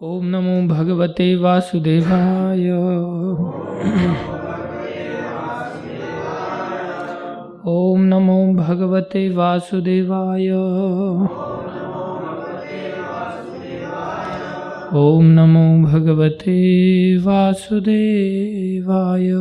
ओम नमो भगवते वासुदेवाय। ओम नमो भगवते वासुदेवाय। ओम नमो भगवते वासुदेवाय।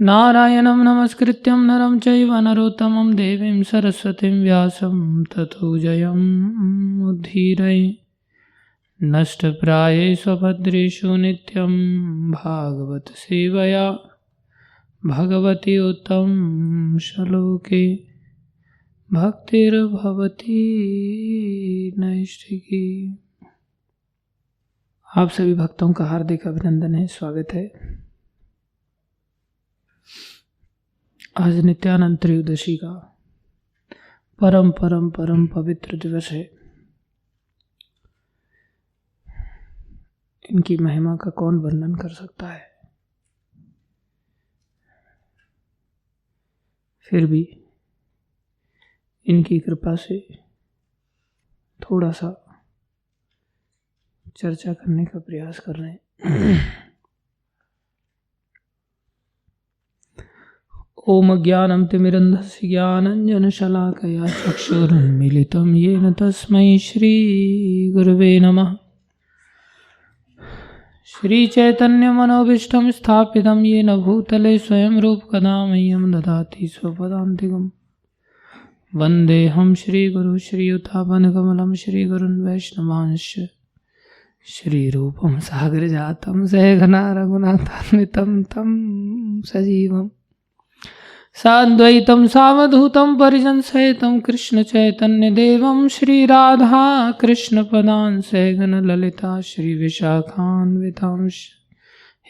नारायणं नमस्कृत्यं नरं चैव नरोत्तमं देवीं सरस्वतीं व्यासं ततो जयमुद्धीरये। नष्टप्रायेषु भद्रेषु नित्यं भागवत सेवया भगवती उत्तम श्लोके भक्तिर्भवती नैष्ठिकी। आप सभी भक्तों का हार्दिक अभिनंदन है, स्वागत है। आज नित्यानंद त्रयोदशी का परम परम परम पवित्र दिवस है। इनकी महिमा का कौन वर्णन कर सकता है। फिर भी इनकी कृपा से थोड़ा सा चर्चा करने का प्रयास कर रहे हैं। ओम ज्ञानं तिमिरन्धस्य ज्ञानाञ्जनशलाकया चक्षुरुन्मीलितं येन तस्मै श्रीगुरवे नमः। श्रीचैतन्यमनोभीष्टं स्थापितं येन भूतले स्वयं रूपकदा मह्यं ददाति स्वपदान्तिकम्। वन्देऽहं श्रीगुरुं श्रीयुतापनकमलं श्रीगुरुन् वैष्णवांश्च श्रीरूपं सागरजातं सहगना रघुनाथान्वितं तं सजीवम् साद्वैतं सावधूतं परिजनसहितं कृष्णचैतन्यदेवं श्रीराधा कृष्णपदान् सहगन ललिता श्रीविशाखान्वितांश्च।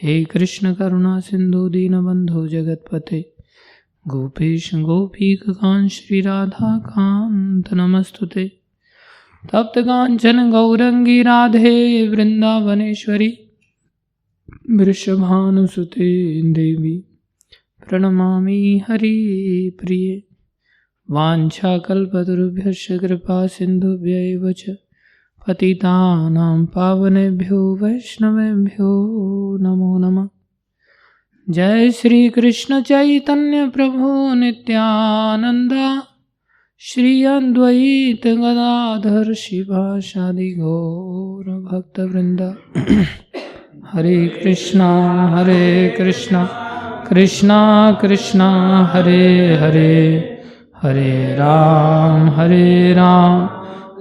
हे कृष्ण करुणा सिन्धु दीनबन्धो जगत्पते गोपेश गोपीकान्त श्रीराधाकान्त नमस्तुते। तप्तकाञ्चन गौरंगी राधे वृन्दावनेश्वरी वृषभानुसुते देवी प्रणमामि हरिप्रिये। वाञ्छाकल्पतरुभ्यश्च कृपा सिन्धुभ्यैव च पतितानां पावनेभ्यो वैष्णवेभ्यो नमो नमः। जय श्री कृष्ण चैतन्य प्रभु नित्यानंद श्री अद्वैत गदाधर शिवासादि गौर भक्तवृंद। हरे कृष्णा कृष्णा कृष्णा हरे हरे, हरे राम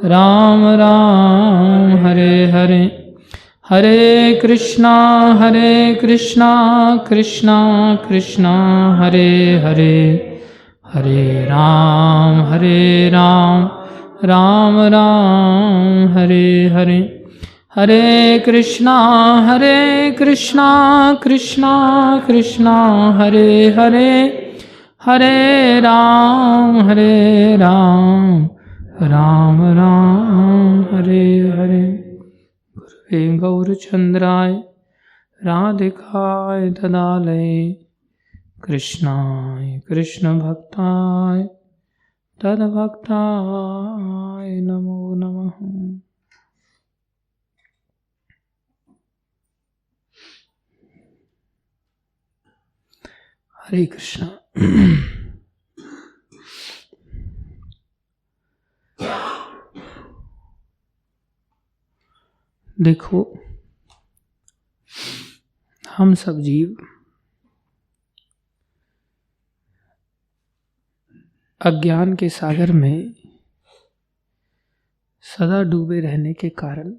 राम राम हरे हरे। हरे कृष्णा कृष्णा कृष्णा हरे हरे, हरे राम राम राम हरे हरे। हरे कृष्णा कृष्णा कृष्णा हरे हरे, हरे राम राम राम हरे हरे। गुरुवे गौरचंद्राय राधिकाय तदालये कृष्णाय कृष्ण भक्ताय तद्भक्ताय नमो नमः। हरे कृष्णा। देखो, हम सब जीव अज्ञान के सागर में सदा डूबे रहने के कारण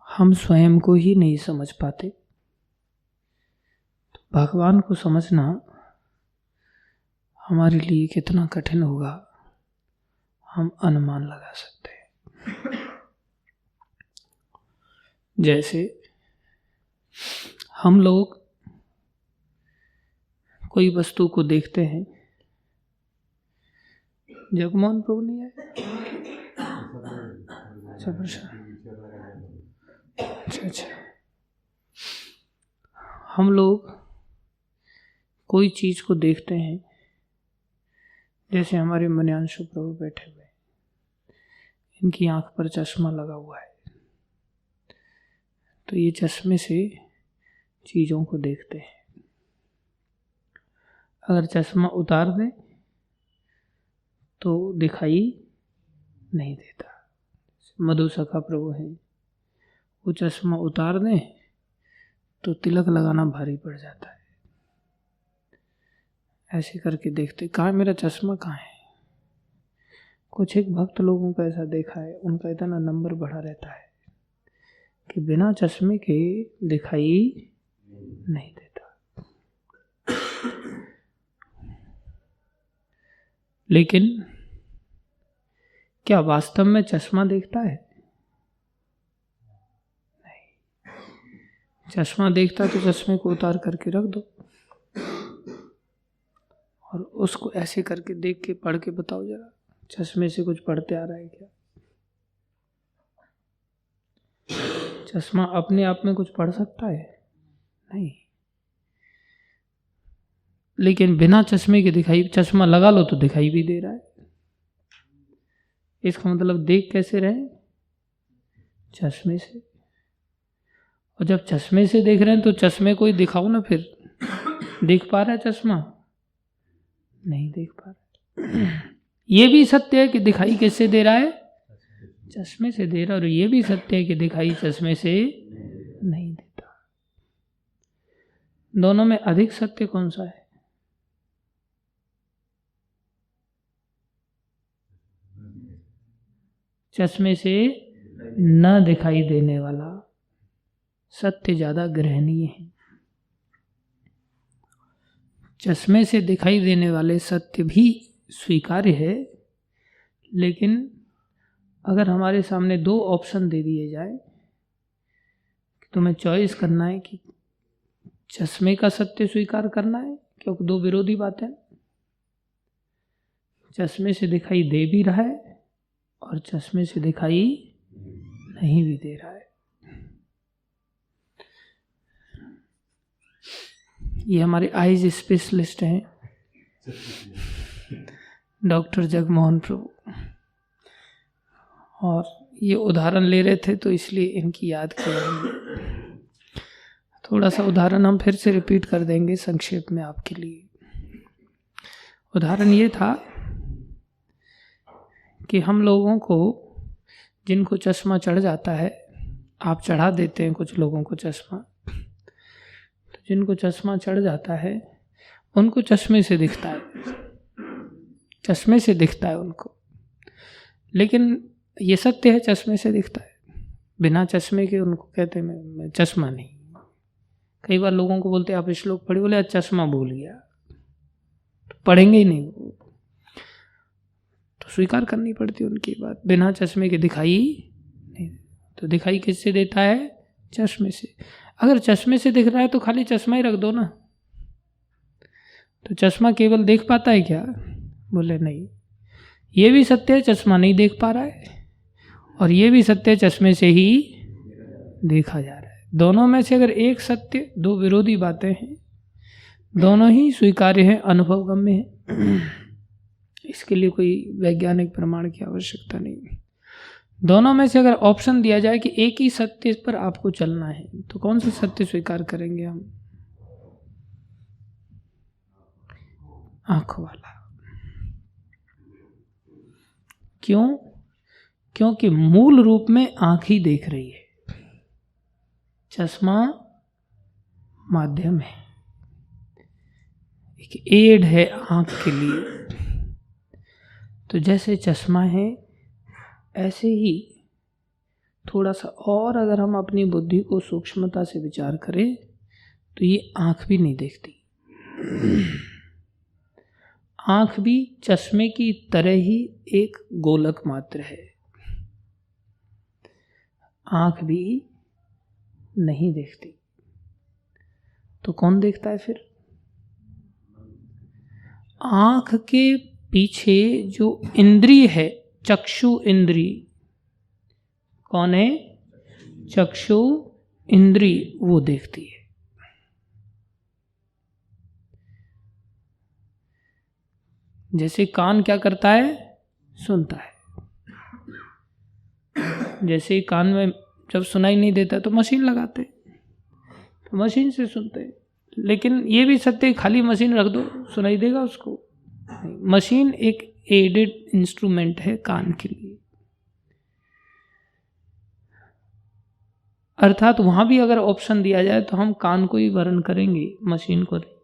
हम स्वयं को ही नहीं समझ पाते। भगवान को समझना हमारे लिए कितना कठिन होगा, हम अनुमान लगा सकते हैं। जैसे हम लोग कोई वस्तु को देखते हैं। जगमोहन प्रभु नहीं है? अच्छा। हम लोग कोई चीज को देखते हैं, जैसे हमारे मन्यांशु प्रभु बैठे हुए, इनकी आंख पर चश्मा लगा हुआ है, तो ये चश्मे से चीज़ों को देखते हैं। अगर चश्मा उतार दें तो दिखाई नहीं देता। मधुसखा प्रभु हैं, वो चश्मा उतार दें तो तिलक लगाना भारी पड़ जाता है। ऐसे करके देखते, कहाँ मेरा चश्मा कहाँ है। कुछ एक भक्त लोगों को ऐसा देखा है, उनका इतना नंबर बढ़ा रहता है कि बिना चश्मे के दिखाई नहीं देता। लेकिन क्या वास्तव में चश्मा देखता है? नहीं। चश्मा देखता तो चश्मे को उतार करके रख दो और उसको ऐसे करके देख के पढ़ के बताओ जरा, चश्मे से कुछ पढ़ते आ रहा है क्या? चश्मा अपने आप में कुछ पढ़ सकता है? नहीं। लेकिन बिना चश्मे के दिखाई, चश्मा लगा लो तो दिखाई भी दे रहा है। इसका मतलब देख कैसे रहे? चश्मे से। और जब चश्मे से देख रहे हैं तो चश्मे को ही दिखाओ ना फिर। देख पा रहा है चश्मा? नहीं देख पा रहा। ये भी सत्य है कि दिखाई किससे दे रहा है? चश्मे से दे रहा है। और ये भी सत्य है कि दिखाई चश्मे से नहीं देता। दोनों में अधिक सत्य कौन सा है? चश्मे से न दिखाई देने वाला सत्य ज्यादा ग्रहणीय है। चश्मे से दिखाई देने वाले सत्य भी स्वीकार्य है, लेकिन अगर हमारे सामने दो ऑप्शन दे दिए जाए कि तुम्हें चॉइस करना है कि चश्मे का सत्य स्वीकार करना है, क्योंकि दो विरोधी बातें, चश्मे से दिखाई दे भी रहा है और चश्मे से दिखाई नहीं भी दे रहा है। ये हमारे आइज स्पेशलिस्ट हैं डॉक्टर जगमोहन प्रभु, और ये उदाहरण ले रहे थे तो इसलिए इनकी याद किया। थोड़ा सा उदाहरण हम फिर से रिपीट कर देंगे संक्षेप में आपके लिए। उदाहरण ये था कि हम लोगों को, जिनको चश्मा चढ़ जाता है, आप चढ़ा देते हैं कुछ लोगों को चश्मा, तो जिनको चश्मा चढ़ जाता है उनको चश्मे से दिखता है, चश्मे से दिखता है उनको। लेकिन ये सत्य है, चश्मे से दिखता है। बिना चश्मे के उनको कहते हैं मैं चश्मा नहीं। कई बार लोगों को बोलते आप श्लोक पढ़े, बोले चश्मा भूल गया, तो पढ़ेंगे ही नहीं, तो स्वीकार करनी पड़ती है उनकी बात। बिना चश्मे के दिखाई नहीं, तो दिखाई किससे देता है? चश्मे से। अगर चश्मे से दिख रहा है तो खाली चश्मा ही रख दो ना, तो चश्मा केवल देख पाता है क्या? बोले नहीं। ये भी सत्य है चश्मा नहीं देख पा रहा है, और ये भी सत्य है चश्मे से ही देखा जा रहा है। दोनों में से अगर एक सत्य, दो विरोधी बातें हैं, दोनों ही स्वीकार्य हैं, अनुभवगम्य है, इसके लिए कोई वैज्ञानिक प्रमाण की आवश्यकता नहीं। दोनों में से अगर ऑप्शन दिया जाए कि एक ही सत्य पर आपको चलना है, तो कौन सा सत्य स्वीकार करेंगे हम? आंख वाला। क्यों? क्योंकि मूल रूप में आंख ही देख रही है, चश्मा माध्यम है, एक एड है आंख के लिए। तो जैसे चश्मा है, ऐसे ही थोड़ा सा और अगर हम अपनी बुद्धि को सूक्ष्मता से विचार करें तो ये आंख भी नहीं देखती। आंख भी चश्मे की तरह ही एक गोलक मात्र है। आंख भी नहीं देखती, तो कौन देखता है फिर? आंख के पीछे जो इंद्रिय है, चक्षु इंद्रिय, कौन है? चक्षु इंद्रिय, वो देखती है। जैसे कान क्या करता है, सुनता है। जैसे कान में जब सुनाई नहीं देता तो मशीन लगाते, तो मशीन से सुनते हैं। लेकिन ये भी सत्य है, खाली मशीन रख दो सुनाई देगा उसको? मशीन एक एडेड इंस्ट्रूमेंट है कान के लिए। अर्थात वहां भी अगर ऑप्शन दिया जाए तो हम कान को ही वर्ण करेंगे, मशीन को नहीं।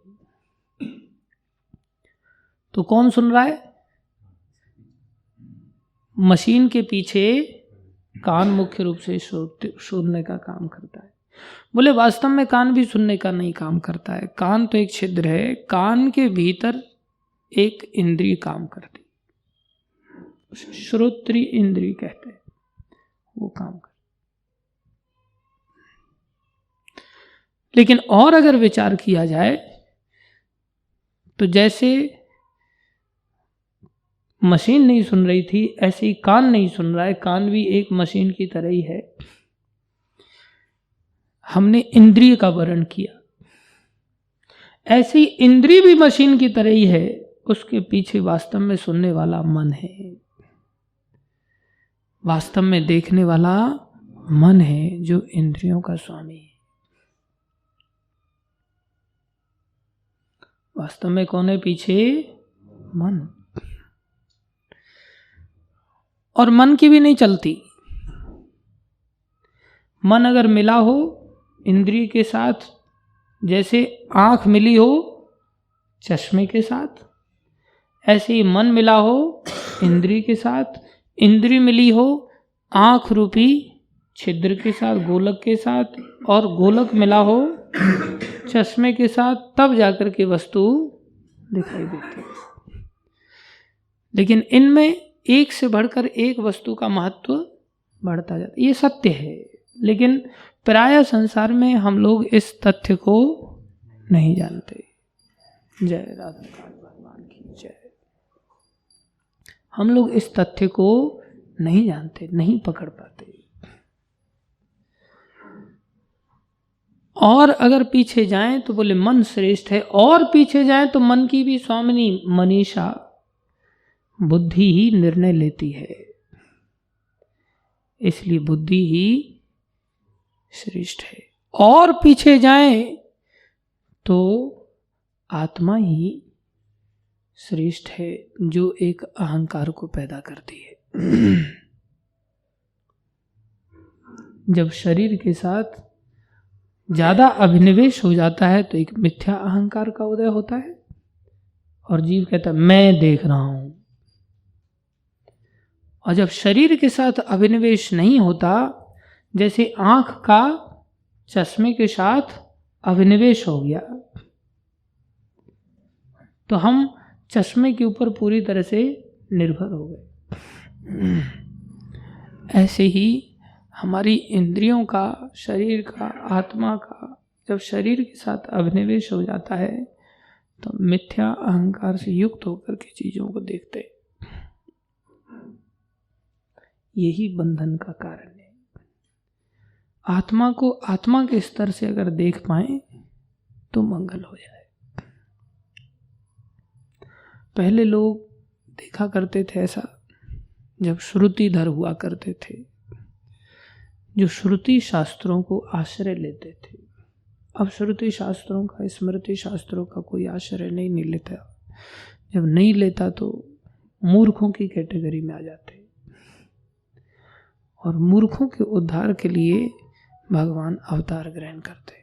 तो कौन सुन रहा है? मशीन के पीछे कान मुख्य रूप से सुनने का काम करता है। बोले वास्तव में कान भी सुनने का नहीं काम करता है। कान तो एक छिद्र है, कान के भीतर एक इंद्रिय काम करती, श्रोत्रिय इंद्रिय कहते हैं, वो काम करती। लेकिन और अगर विचार किया जाए तो जैसे मशीन नहीं सुन रही थी, ऐसे ही कान नहीं सुन रहा है। कान भी एक मशीन की तरह ही है। हमने इंद्रिय का वर्णन किया, ऐसे ही इंद्रिय भी मशीन की तरह ही है। उसके पीछे वास्तव में सुनने वाला मन है, वास्तव में देखने वाला मन है, जो इंद्रियों का स्वामी है। वास्तव में कौन है पीछे? मन। और मन की भी नहीं चलती। मन अगर मिला हो इंद्रिय के साथ, जैसे आंख मिली हो चश्मे के साथ, ऐसे ही मन मिला हो इंद्रिय के साथ, इंद्रिय मिली हो आंख रूपी छिद्र के साथ, गोलक के साथ, और गोलक मिला हो चश्मे के साथ, तब जाकर के वस्तु दिखाई देती है। लेकिन इनमें एक से बढ़कर एक वस्तु का महत्व बढ़ता जाता है, ये सत्य है। लेकिन प्राय संसार में हम लोग इस तथ्य को नहीं जानते। जय राधा भगवान की जय। हम लोग इस तथ्य को नहीं जानते, नहीं पकड़ पाते। और अगर पीछे जाएं तो बोले मन श्रेष्ठ है, और पीछे जाएं तो मन की भी स्वामिनी मनीषा, बुद्धि ही निर्णय लेती है, इसलिए बुद्धि ही श्रेष्ठ है। और पीछे जाएं तो आत्मा ही श्रेष्ठ है, जो एक अहंकार को पैदा करती है। जब शरीर के साथ ज्यादा अभिनिवेश हो जाता है तो एक मिथ्या अहंकार का उदय होता है, और जीव कहता है मैं देख रहा हूं। और जब शरीर के साथ अभिनिवेश नहीं होता, जैसे आंख का चश्मे के साथ अभिनिवेश हो गया, तो हम चश्मे के ऊपर पूरी तरह से निर्भर हो गए। ऐसे ही हमारी इंद्रियों का, शरीर का, आत्मा का जब शरीर के साथ अभिनिवेश हो जाता है तो मिथ्या अहंकार से युक्त होकर के चीजों को देखते हैं। यही बंधन का कारण है। आत्मा को आत्मा के स्तर से अगर देख पाए तो मंगल हो जाए। पहले लोग देखा करते थे ऐसा, जब श्रुतिधर हुआ करते थे, जो श्रुति शास्त्रों को आश्रय लेते थे। अब श्रुति शास्त्रों का, स्मृति शास्त्रों का कोई आश्रय नहीं लेता। जब नहीं लेता तो मूर्खों की कैटेगरी में आ जाते, और मूर्खों के उद्धार के लिए भगवान अवतार ग्रहण करते।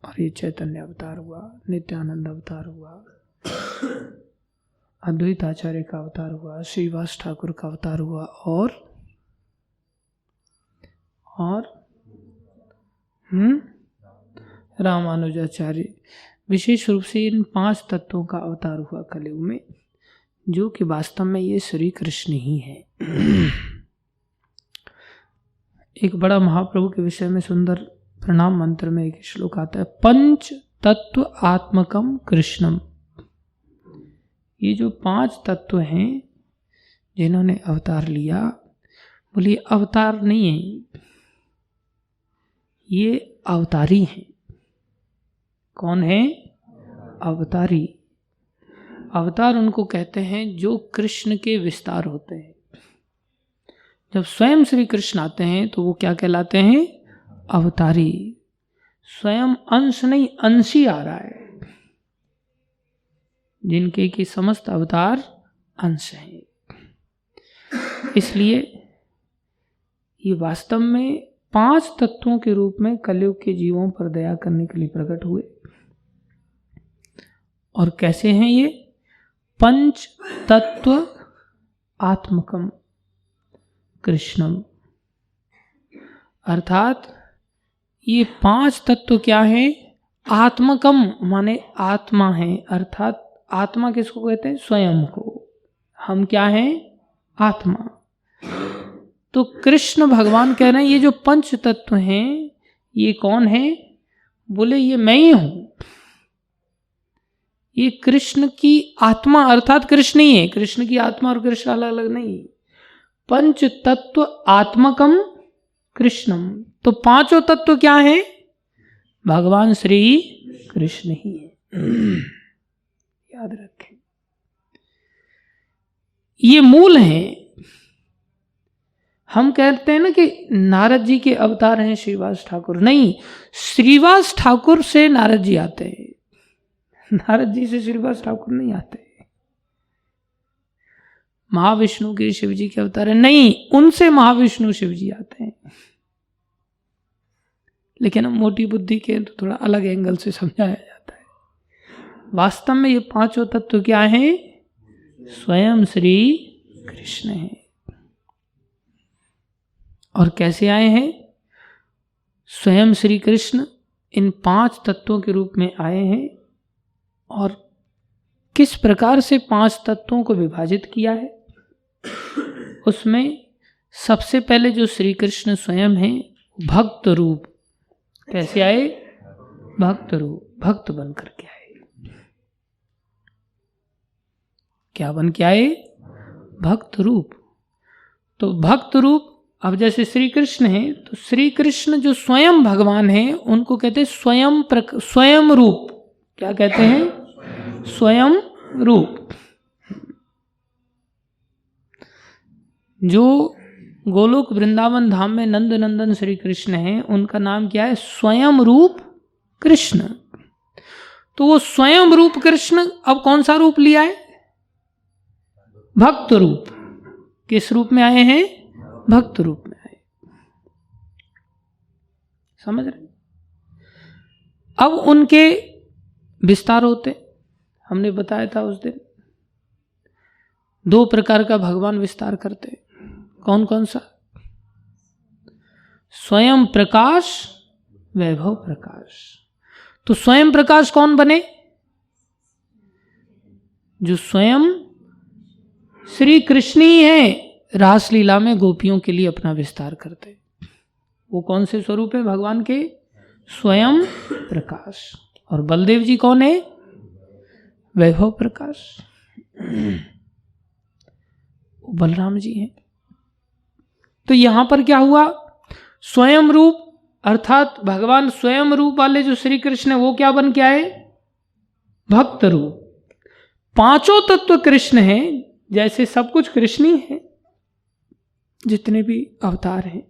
और ये चैतन्य अवतार हुआ, नित्यानंद अवतार हुआ, अद्वैत आचार्य का अवतार हुआ, श्रीवास ठाकुर का अवतार हुआ, और रामानुजाचार्य। विशेष रूप से इन 5 तत्वों का अवतार हुआ कलयुग में, जो कि वास्तव में ये श्री कृष्ण ही है। एक बड़ा महाप्रभु के विषय में सुंदर प्रणाम मंत्र में एक श्लोक आता है, पंच तत्व आत्मकम कृष्णम। ये जो 5 तत्व हैं जिन्होंने अवतार लिया, बोलिए अवतार नहीं है, ये अवतारी हैं। कौन है? अवतारी। अवतार उनको कहते हैं जो कृष्ण के विस्तार होते हैं। जब स्वयं श्री कृष्ण आते हैं तो वो क्या कहलाते हैं? अवतारी। स्वयं अंश नहीं, अंशी आ रहा है, जिनके की समस्त अवतार अंश हैं। इसलिए ये वास्तव में 5 तत्वों के रूप में कलयुग के जीवों पर दया करने के लिए प्रकट हुए। और कैसे हैं ये? पंच तत्व आत्मकम कृष्णम, अर्थात ये 5 तत्व क्या है? आत्मकम माने आत्मा है, अर्थात आत्मा किसको कहते हैं? स्वयं को। हम क्या हैं? आत्मा। तो कृष्ण भगवान कह रहे हैं ये जो 5 तत्व हैं ये कौन है? बोले ये मैं ही हूं। ये कृष्ण की आत्मा अर्थात कृष्ण ही है। कृष्ण की आत्मा और कृष्ण अलग अलग नहीं। 5 तत्व आत्मकम कृष्णम, तो 5 तत्व क्या है? भगवान श्री कृष्ण ही है। याद रखें, ये मूल है। हम कहते हैं ना कि नारद जी के अवतार हैं श्रीवास ठाकुर, नहीं, श्रीवास ठाकुर से नारद जी आते हैं, नारद जी से श्रीवास ठाकुर नहीं आते। महाविष्णु के शिव जी के अवतार है, नहीं, उनसे महाविष्णु शिव जी आते हैं। लेकिन हम मोटी बुद्धि के तो थोड़ा अलग एंगल से समझाया जाता है। वास्तव में ये 5 तत्व क्या है? स्वयं श्री कृष्ण है। और कैसे आए हैं? स्वयं श्री कृष्ण इन 5 तत्वों के रूप में आए हैं। और किस प्रकार से 5 तत्वों को विभाजित किया है, उसमें सबसे पहले जो श्री कृष्ण स्वयं हैं भक्त रूप। कैसे आए? भक्त रूप, भक्त बन करके आए। क्या बन के आए? भक्त रूप। तो भक्त रूप, अब जैसे श्री कृष्ण हैं तो श्री कृष्ण जो स्वयं भगवान हैं उनको कहते हैं स्वयं रूप। क्या कहते हैं? स्वयं रूप। जो गोलोक वृंदावन धाम में नंद नंदन श्री कृष्ण हैं उनका नाम क्या है? स्वयं रूप कृष्ण। तो वो स्वयं रूप कृष्ण अब कौन सा रूप लिया है? भक्त रूप। किस रूप में आए हैं? भक्त रूप में आए। समझ रहे? अब उनके विस्तार होते, हमने बताया था उस दिन 2 प्रकार का भगवान विस्तार करते। कौन कौन सा? स्वयं प्रकाश, वैभव प्रकाश। तो स्वयं प्रकाश कौन बने? जो स्वयं श्री कृष्ण ही है, रासलीला में गोपियों के लिए अपना विस्तार करते। वो कौन से स्वरूप है भगवान के? स्वयं प्रकाश। और बलदेव जी कौन है? वैभव प्रकाश। बलराम जी हैं। तो यहां पर क्या हुआ? स्वयं रूप अर्थात भगवान स्वयं रूप वाले जो श्री कृष्ण है वो क्या बन के आए? भक्त रूप। 5 तत्व कृष्ण हैं, जैसे सब कुछ कृष्ण ही है, जितने भी अवतार हैं।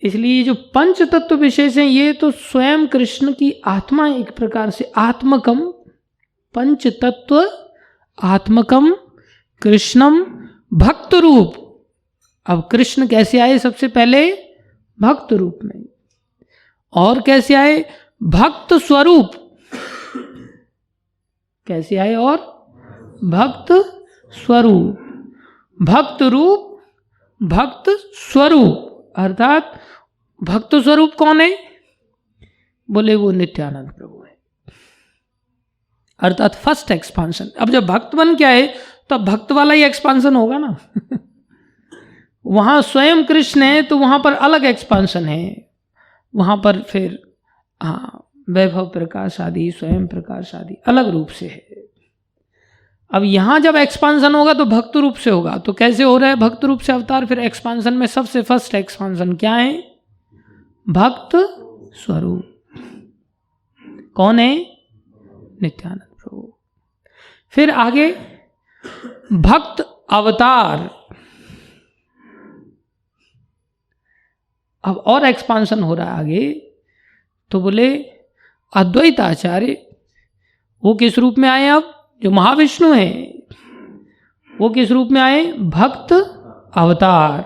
इसलिए जो 5 तत्व विशेष हैं ये तो स्वयं कृष्ण की आत्मा, एक प्रकार से आत्मकम। 5 तत्व आत्मकम कृष्णम भक्त रूप। अब कृष्ण कैसे आए? सबसे पहले भक्त रूप में। और कैसे आए? भक्त स्वरूप। कैसे आए? और भक्त स्वरूप। भक्त रूप, भक्त स्वरूप। अर्थात भक्त स्वरूप कौन है? बोले वो नित्यानंद प्रभु है। अर्थात फर्स्ट एक्सपांशन। अब जब भक्त बन के आए तब भक्त वाला ही एक्सपांशन होगा ना। वहां स्वयं कृष्ण है तो वहां पर अलग एक्सपांशन है। वहां पर फिर वैभव प्रकाश आदि, स्वयं प्रकाश आदि अलग रूप से है। अब यहां जब एक्सपांशन होगा तो भक्त रूप से होगा। तो कैसे हो रहा है भक्त रूप से अवतार? फिर एक्सपांशन में सबसे फर्स्ट एक्सपांशन क्या है? भक्त स्वरूप। कौन है? नित्यानंद प्रभु। फिर आगे भक्त अवतार, अब और एक्सपांशन हो रहा है आगे। तो बोले अद्वैत आचार्य वो किस रूप में आए, अब जो महाविष्णु हैं वो किस रूप में आए, भक्त अवतार।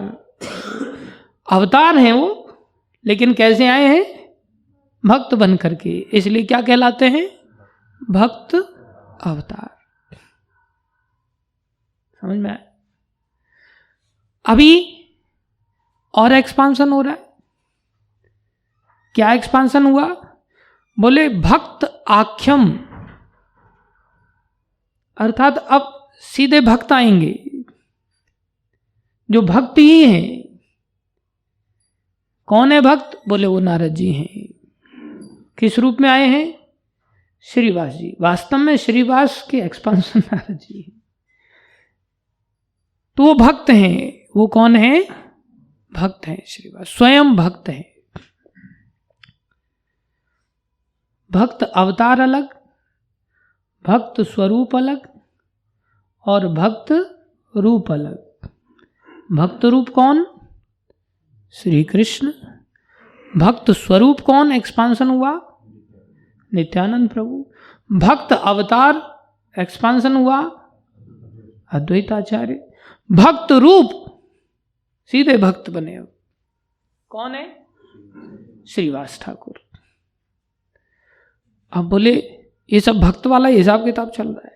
अवतार हैं वो, लेकिन कैसे आए हैं, भक्त बन करके, इसलिए क्या कहलाते हैं, भक्त अवतार। समझ में आया? अभी और एक्सपांशन हो रहा है। क्या एक्सपांशन हुआ, बोले भक्त आख्यम, अर्थात अब सीधे भक्त आएंगे, जो भक्त ही हैं। कौन है भक्त, बोले वो नारद जी हैं। किस रूप में आए हैं, श्रीवास जी। वास्तव में श्रीवास के एक्सपांशन नारद जी हैं। तो वो भक्त हैं। वो कौन है, भक्त हैं श्रीवास, स्वयं भक्त हैं। भक्त अवतार अलग, भक्त स्वरूप अलग और भक्त रूप अलग। भक्त रूप कौन, श्री कृष्ण। भक्त स्वरूप कौन, एक्सपांशन हुआ, नित्यानंद प्रभु। भक्त अवतार एक्सपांशन हुआ, अद्वैत आचार्य। भक्त रूप सीधे भक्त बने, अब कौन है, श्रीवास ठाकुर। अब बोले ये सब भक्त वाला हिसाब किताब चल रहा है।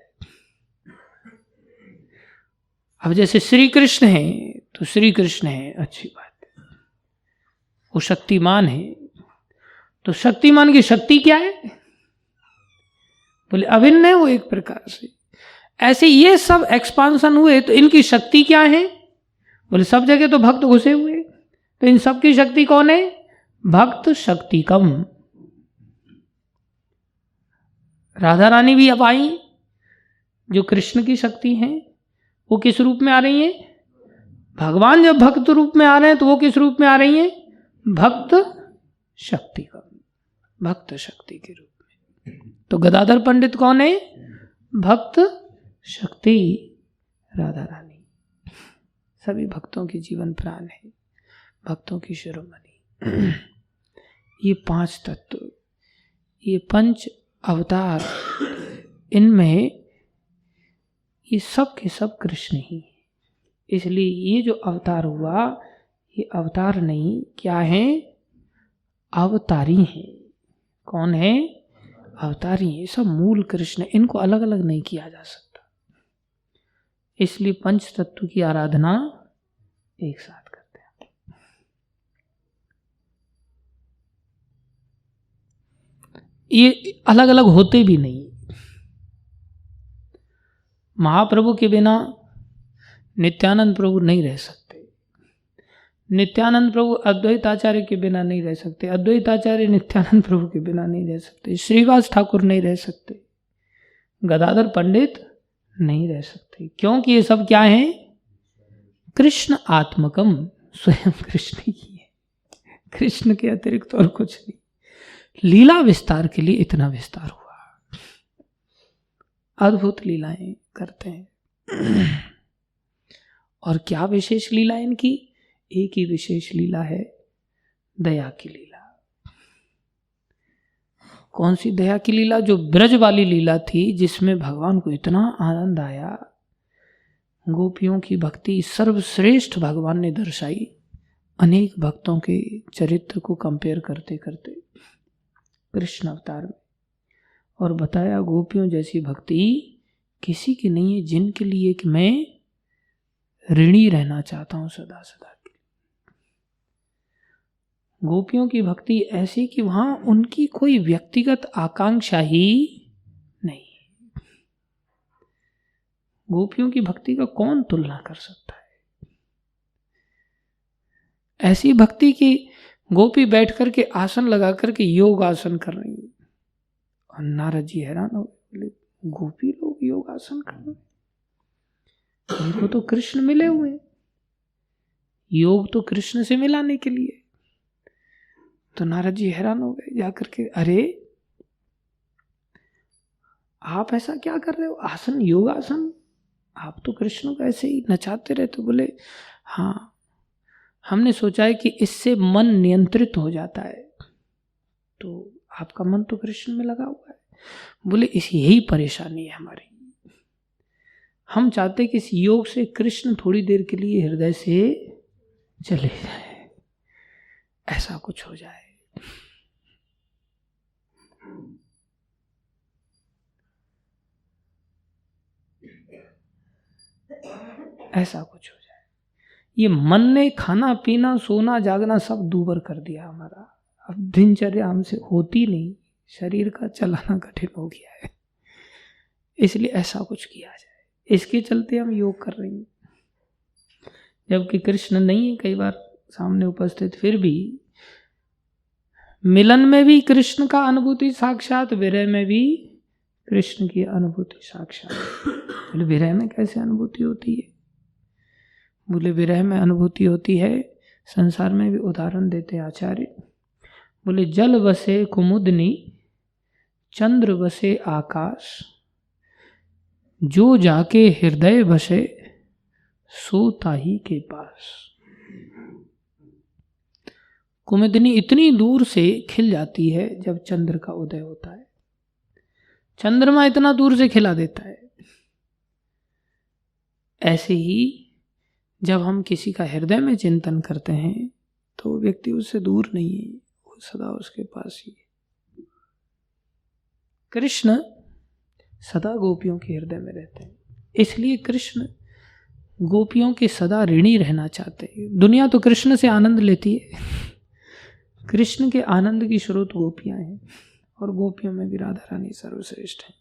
अब जैसे श्री कृष्ण है तो श्री कृष्ण है, अच्छी बात है, वो शक्तिमान है। तो शक्तिमान की शक्ति क्या है, बोले अभिन्न है वो एक प्रकार से। ऐसे ये सब एक्सपांशन हुए तो इनकी शक्ति क्या है, बोले सब जगह तो भक्त घुसे हुए, तो इन सब की शक्ति कौन है, भक्त शक्ति कम। राधा रानी भी अब आई, जो कृष्ण की शक्ति है, वो किस रूप में आ रही है, भगवान जब भक्त रूप में आ रहे हैं तो वो किस रूप में आ रही है, भक्त शक्ति का, भक्त शक्ति के रूप में। तो गदाधर पंडित कौन है, भक्त शक्ति राधा रानी। सभी भक्तों की जीवन प्राण है, भक्तों की शिरोमणि। ये 5 तत्व, ये 5 अवतार, इनमें ये सब के सब कृष्ण ही। इसलिए ये जो अवतार हुआ, ये अवतार नहीं, क्या है, अवतारी हैं। कौन है, अवतारी हैं। सब मूल कृष्ण, इनको अलग अलग नहीं किया जा सकता। इसलिए 5 तत्व की आराधना एक साथ करते हैं। ये अलग अलग होते भी नहीं। महाप्रभु के बिना नित्यानंद प्रभु नहीं रह सकते, नित्यानंद प्रभु अद्वैत आचार्य के बिना नहीं रह सकते, अद्वैत आचार्य नित्यानंद प्रभु के बिना नहीं रह सकते, श्रीवास ठाकुर नहीं रह सकते, गदाधर पंडित नहीं रह सकते। क्योंकि ये सब क्या है, कृष्ण आत्मकम, स्वयं कृष्ण ही है, कृष्ण के अतिरिक्त और कुछ नहीं। लीला विस्तार के लिए इतना विस्तार हुआ, अद्भुत लीलाएं करते हैं। और क्या विशेष लीला इनकी, एक ही विशेष लीला है, दया की लीला। कौन सी दया की लीला, जो ब्रज वाली लीला थी, जिसमें भगवान को इतना आनंद आया। गोपियों की भक्ति सर्वश्रेष्ठ भगवान ने दर्शाई, अनेक भक्तों के चरित्र को कंपेयर करते करते कृष्ण अवतार में, और बताया गोपियों जैसी भक्ति किसी की नहीं है, जिनके लिए कि मैं ऋणी रहना चाहता हूं सदा सदा के लिए। गोपियों की भक्ति ऐसी कि वहां उनकी कोई व्यक्तिगत आकांक्षा ही नहीं। गोपियों की भक्ति का कौन तुलना कर सकता है। ऐसी भक्ति की गोपी बैठ करके आसन लगा करके योग आसन कर रही है, और नारद जी हैरान हो गए, गोपी लोग योग आसन कर रहे हैं, उनको तो कृष्ण मिले हुए, योग तो कृष्ण से मिलाने के लिए। तो नारद जी हैरान हो गए जाकर के, अरे आप ऐसा क्या कर रहे हो, आसन, योगासन, आप तो कृष्ण को ऐसे ही नचाते रहते। बोले हाँ, हमने सोचा है कि इससे मन नियंत्रित हो जाता है, तो आपका मन तो कृष्ण में लगा हुआ है। बोले इस यही परेशानी है हमारी, हम चाहते कि इस योग से कृष्ण थोड़ी देर के लिए हृदय से चले जाए, ऐसा कुछ हो जाए। ऐसा कुछ हो जाए। ये मन ने खाना पीना सोना जागना सब दूबर कर दिया हमारा। अब दिनचर्या हमसे होती नहीं, शरीर का चलाना कठिन हो गया है, इसलिए ऐसा कुछ किया जाए। इसके चलते हम योग कर रहे हैं, जबकि कृष्ण नहीं है कई बार सामने उपस्थित, फिर भी मिलन में भी कृष्ण का अनुभूति साक्षात, विरह में भी कृष्ण की अनुभूति साक्षात। बोले विरह में कैसे अनुभूति होती है? बोले विरह में अनुभूति होती है, संसार में भी उदाहरण देते आचार्य। बोले जल बसे कुमुदनी, चंद्र बसे आकाश, जो जाके हृदय बसे, सो ताही के पास। कुमुदनी इतनी दूर से खिल जाती है जब चंद्र का उदय होता है, चंद्रमा इतना दूर से खिला देता है। ऐसे ही जब हम किसी का हृदय में चिंतन करते हैं तो व्यक्ति उससे दूर नहीं है, वो सदा उसके पास ही है। कृष्ण सदा गोपियों के हृदय में रहते हैं, इसलिए कृष्ण गोपियों के सदा ऋणी रहना चाहते हैं। दुनिया तो कृष्ण से आनंद लेती है, कृष्ण के आनंद की स्रोत गोपियां हैं, और गोपियों में भी राधा रानी सर्वश्रेष्ठ है।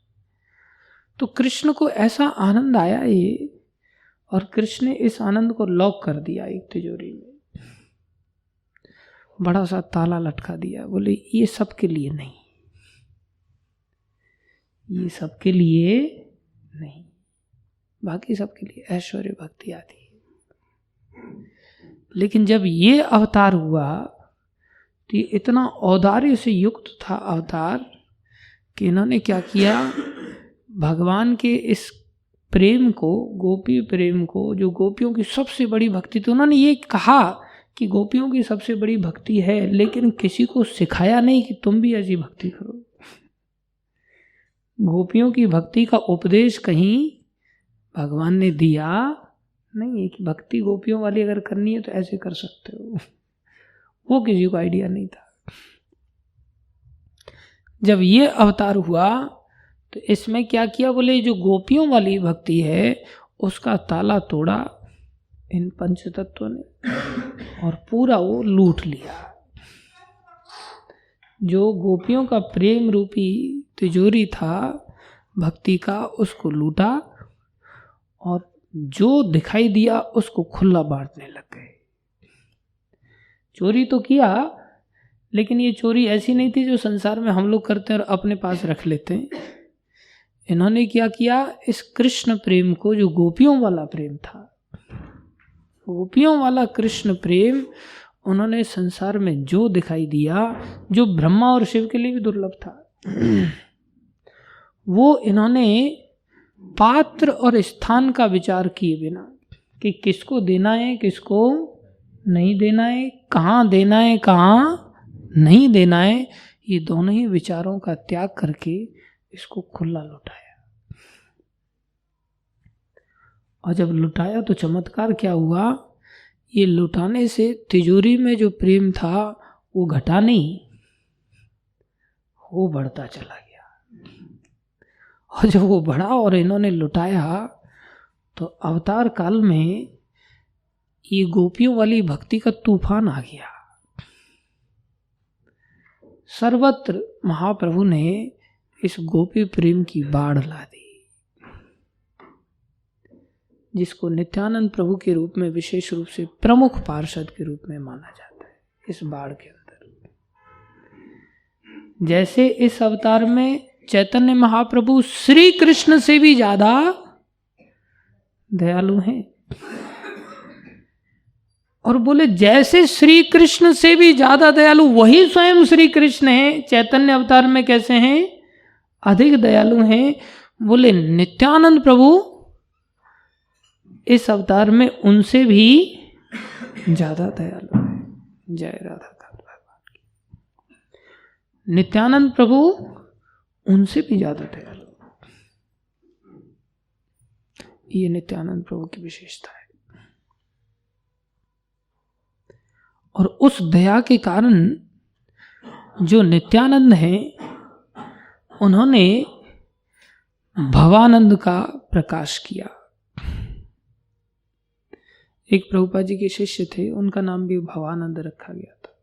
तो कृष्ण को ऐसा आनंद आया ये, और कृष्ण ने इस आनंद को लॉक कर दिया एक तिजोरी में, बड़ा सा ताला लटका दिया। बोले ये सबके लिए नहीं, ये सबके लिए नहीं, बाकी सबके लिए ऐश्वर्य भक्ति आती है। लेकिन जब ये अवतार हुआ तो ये इतना औदार्य से युक्त था अवतार कि इन्होंने क्या किया, भगवान के इस प्रेम को, गोपी प्रेम को, जो गोपियों की सबसे बड़ी भक्ति, तो उन्होंने ये कहा कि गोपियों की सबसे बड़ी भक्ति है, लेकिन किसी को सिखाया नहीं कि तुम भी ऐसी भक्ति करो। गोपियों की भक्ति का उपदेश कहीं भगवान ने दिया नहीं है कि भक्ति गोपियों वाली अगर करनी है तो ऐसे कर सकते हो, वो किसी को आइडिया नहीं था। जब ये अवतार हुआ तो इसमें क्या किया, बोले जो गोपियों वाली भक्ति है उसका ताला तोड़ा इन पंचतत्वों ने, और पूरा वो लूट लिया। जो गोपियों का प्रेम रूपी तिजोरी था भक्ति का, उसको लूटा, और जो दिखाई दिया उसको खुला बांटने लग गए। चोरी तो किया, लेकिन ये चोरी ऐसी नहीं थी जो संसार में हम लोग करते हैं और अपने पास रख लेते हैं। इन्होंने क्या किया, इस कृष्ण प्रेम को, जो गोपियों वाला प्रेम था, गोपियों वाला कृष्ण प्रेम, उन्होंने संसार में जो दिखाई दिया, जो ब्रह्मा और शिव के लिए भी दुर्लभ था, वो इन्होंने पात्र और स्थान का विचार किए बिना कि किसको देना है किसको नहीं देना है, कहाँ देना है कहाँ नहीं देना है, ये दोनों ही विचारों का त्याग करके इसको खुला लुटाया। और जब लुटाया तो चमत्कार क्या हुआ, ये लुटाने से तिजोरी में जो प्रेम था वो घटा नहीं, वो बढ़ता चला गया। और जब वो बढ़ा और इन्होंने लुटाया तो अवतार काल में ये गोपियों वाली भक्ति का तूफान आ गया। सर्वत्र महाप्रभु ने इस गोपी प्रेम की बाढ़ ला दी, जिसको नित्यानंद प्रभु के रूप में विशेष रूप से प्रमुख पार्षद के रूप में माना जाता है। इस बाढ़ के अंदर जैसे इस अवतार में चैतन्य महाप्रभु श्री कृष्ण से भी ज्यादा दयालु हैं, और बोले जैसे श्री कृष्ण से भी ज्यादा दयालु वही स्वयं श्री कृष्ण हैं, चैतन्य अवतार में कैसे हैं, अधिक दयालु हैं। बोले नित्यानंद प्रभु इस अवतार में उनसे भी ज्यादा दयालु है। जय राधा कांत भगवान की। नित्यानंद प्रभु उनसे भी ज्यादा दयालु। ये नित्यानंद प्रभु की विशेषता है। और उस दया के कारण जो नित्यानंद हैं उन्होंने भवानंद का प्रकाश किया। एक प्रभुपाद जी के शिष्य थे, उनका नाम भी भवानंद रखा गया था।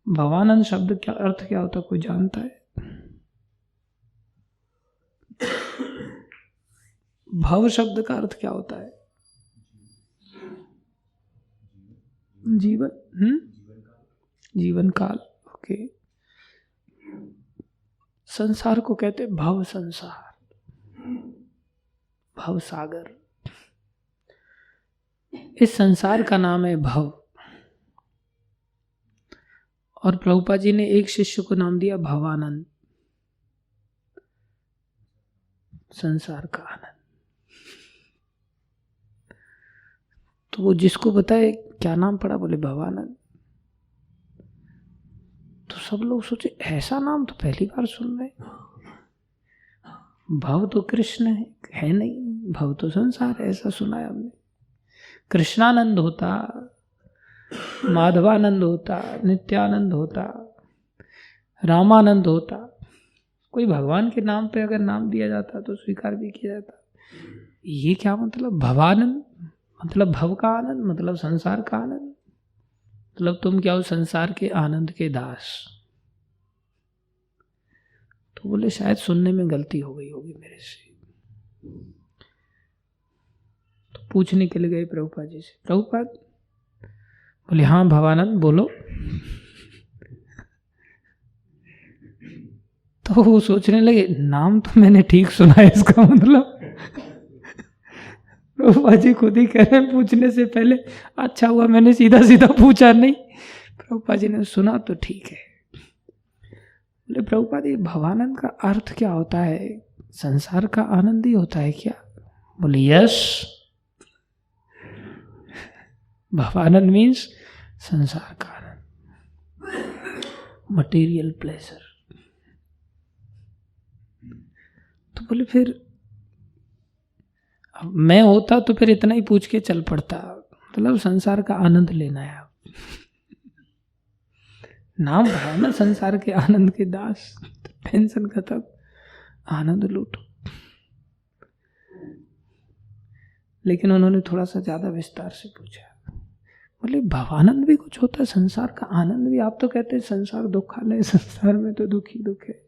भवानंद शब्द का अर्थ क्या होता कोई जानता है? भव शब्द का अर्थ क्या होता है? जीवन, जीवन काल। ओके। संसार को कहते भव संसार, भव सागर। इस संसार का नाम है भव। और प्रभुपाद जी ने एक शिष्य को नाम दिया भवानंद, संसार का आनंद। तो वो जिसको बताए क्या नाम पड़ा, बोले भवानंद। तो सब लोग सोचे ऐसा नाम तो पहली बार सुन रहे। भव तो कृष्ण है नहीं, भव तो संसार है, ऐसा सुना है हमने। कृष्णानंद होता, माधवानंद होता, नित्यानंद होता, रामानंद होता। कोई भगवान के नाम पे अगर नाम दिया जाता तो स्वीकार भी किया जाता। ये क्या मतलब? भवानंद मतलब भव का आनंद, मतलब संसार का आनंद। मतलब तुम क्या हो? संसार के आनंद के दास। तो बोले शायद सुनने में गलती हो गई होगी मेरे से। तो पूछने के लिए गए प्रभुपाद जी से। प्रभुपाद बोले हाँ भवानंद बोलो। तो वो सोचने लगे नाम तो मैंने ठीक सुना है, इसका मतलब प्रभुपाद जी खुद ही कह रहे हैं पूछने से पहले। अच्छा हुआ मैंने सीधा सीधा पूछा नहीं। प्रभुपाद जी ने सुना तो ठीक है। बोले प्रभुपाद ये भवानंद का अर्थ क्या होता है? संसार का आनंद ही होता है क्या? बोले यस, भवानंद मीन्स संसार का आनंद, मटेरियल प्लेजर। तो बोले फिर मैं होता तो फिर इतना ही पूछ के चल पड़ता, मतलब संसार का आनंद लेना है। नाम है ना संसार के आनंद के दास, टेंशन खत्म, आनंद लूटो। लेकिन उन्होंने थोड़ा सा ज्यादा विस्तार से पूछा। बोले भवानंद भी कुछ होता है, संसार का आनंद भी? आप तो कहते हैं संसार दुखालय, संसार में तो दुख ही दुख है,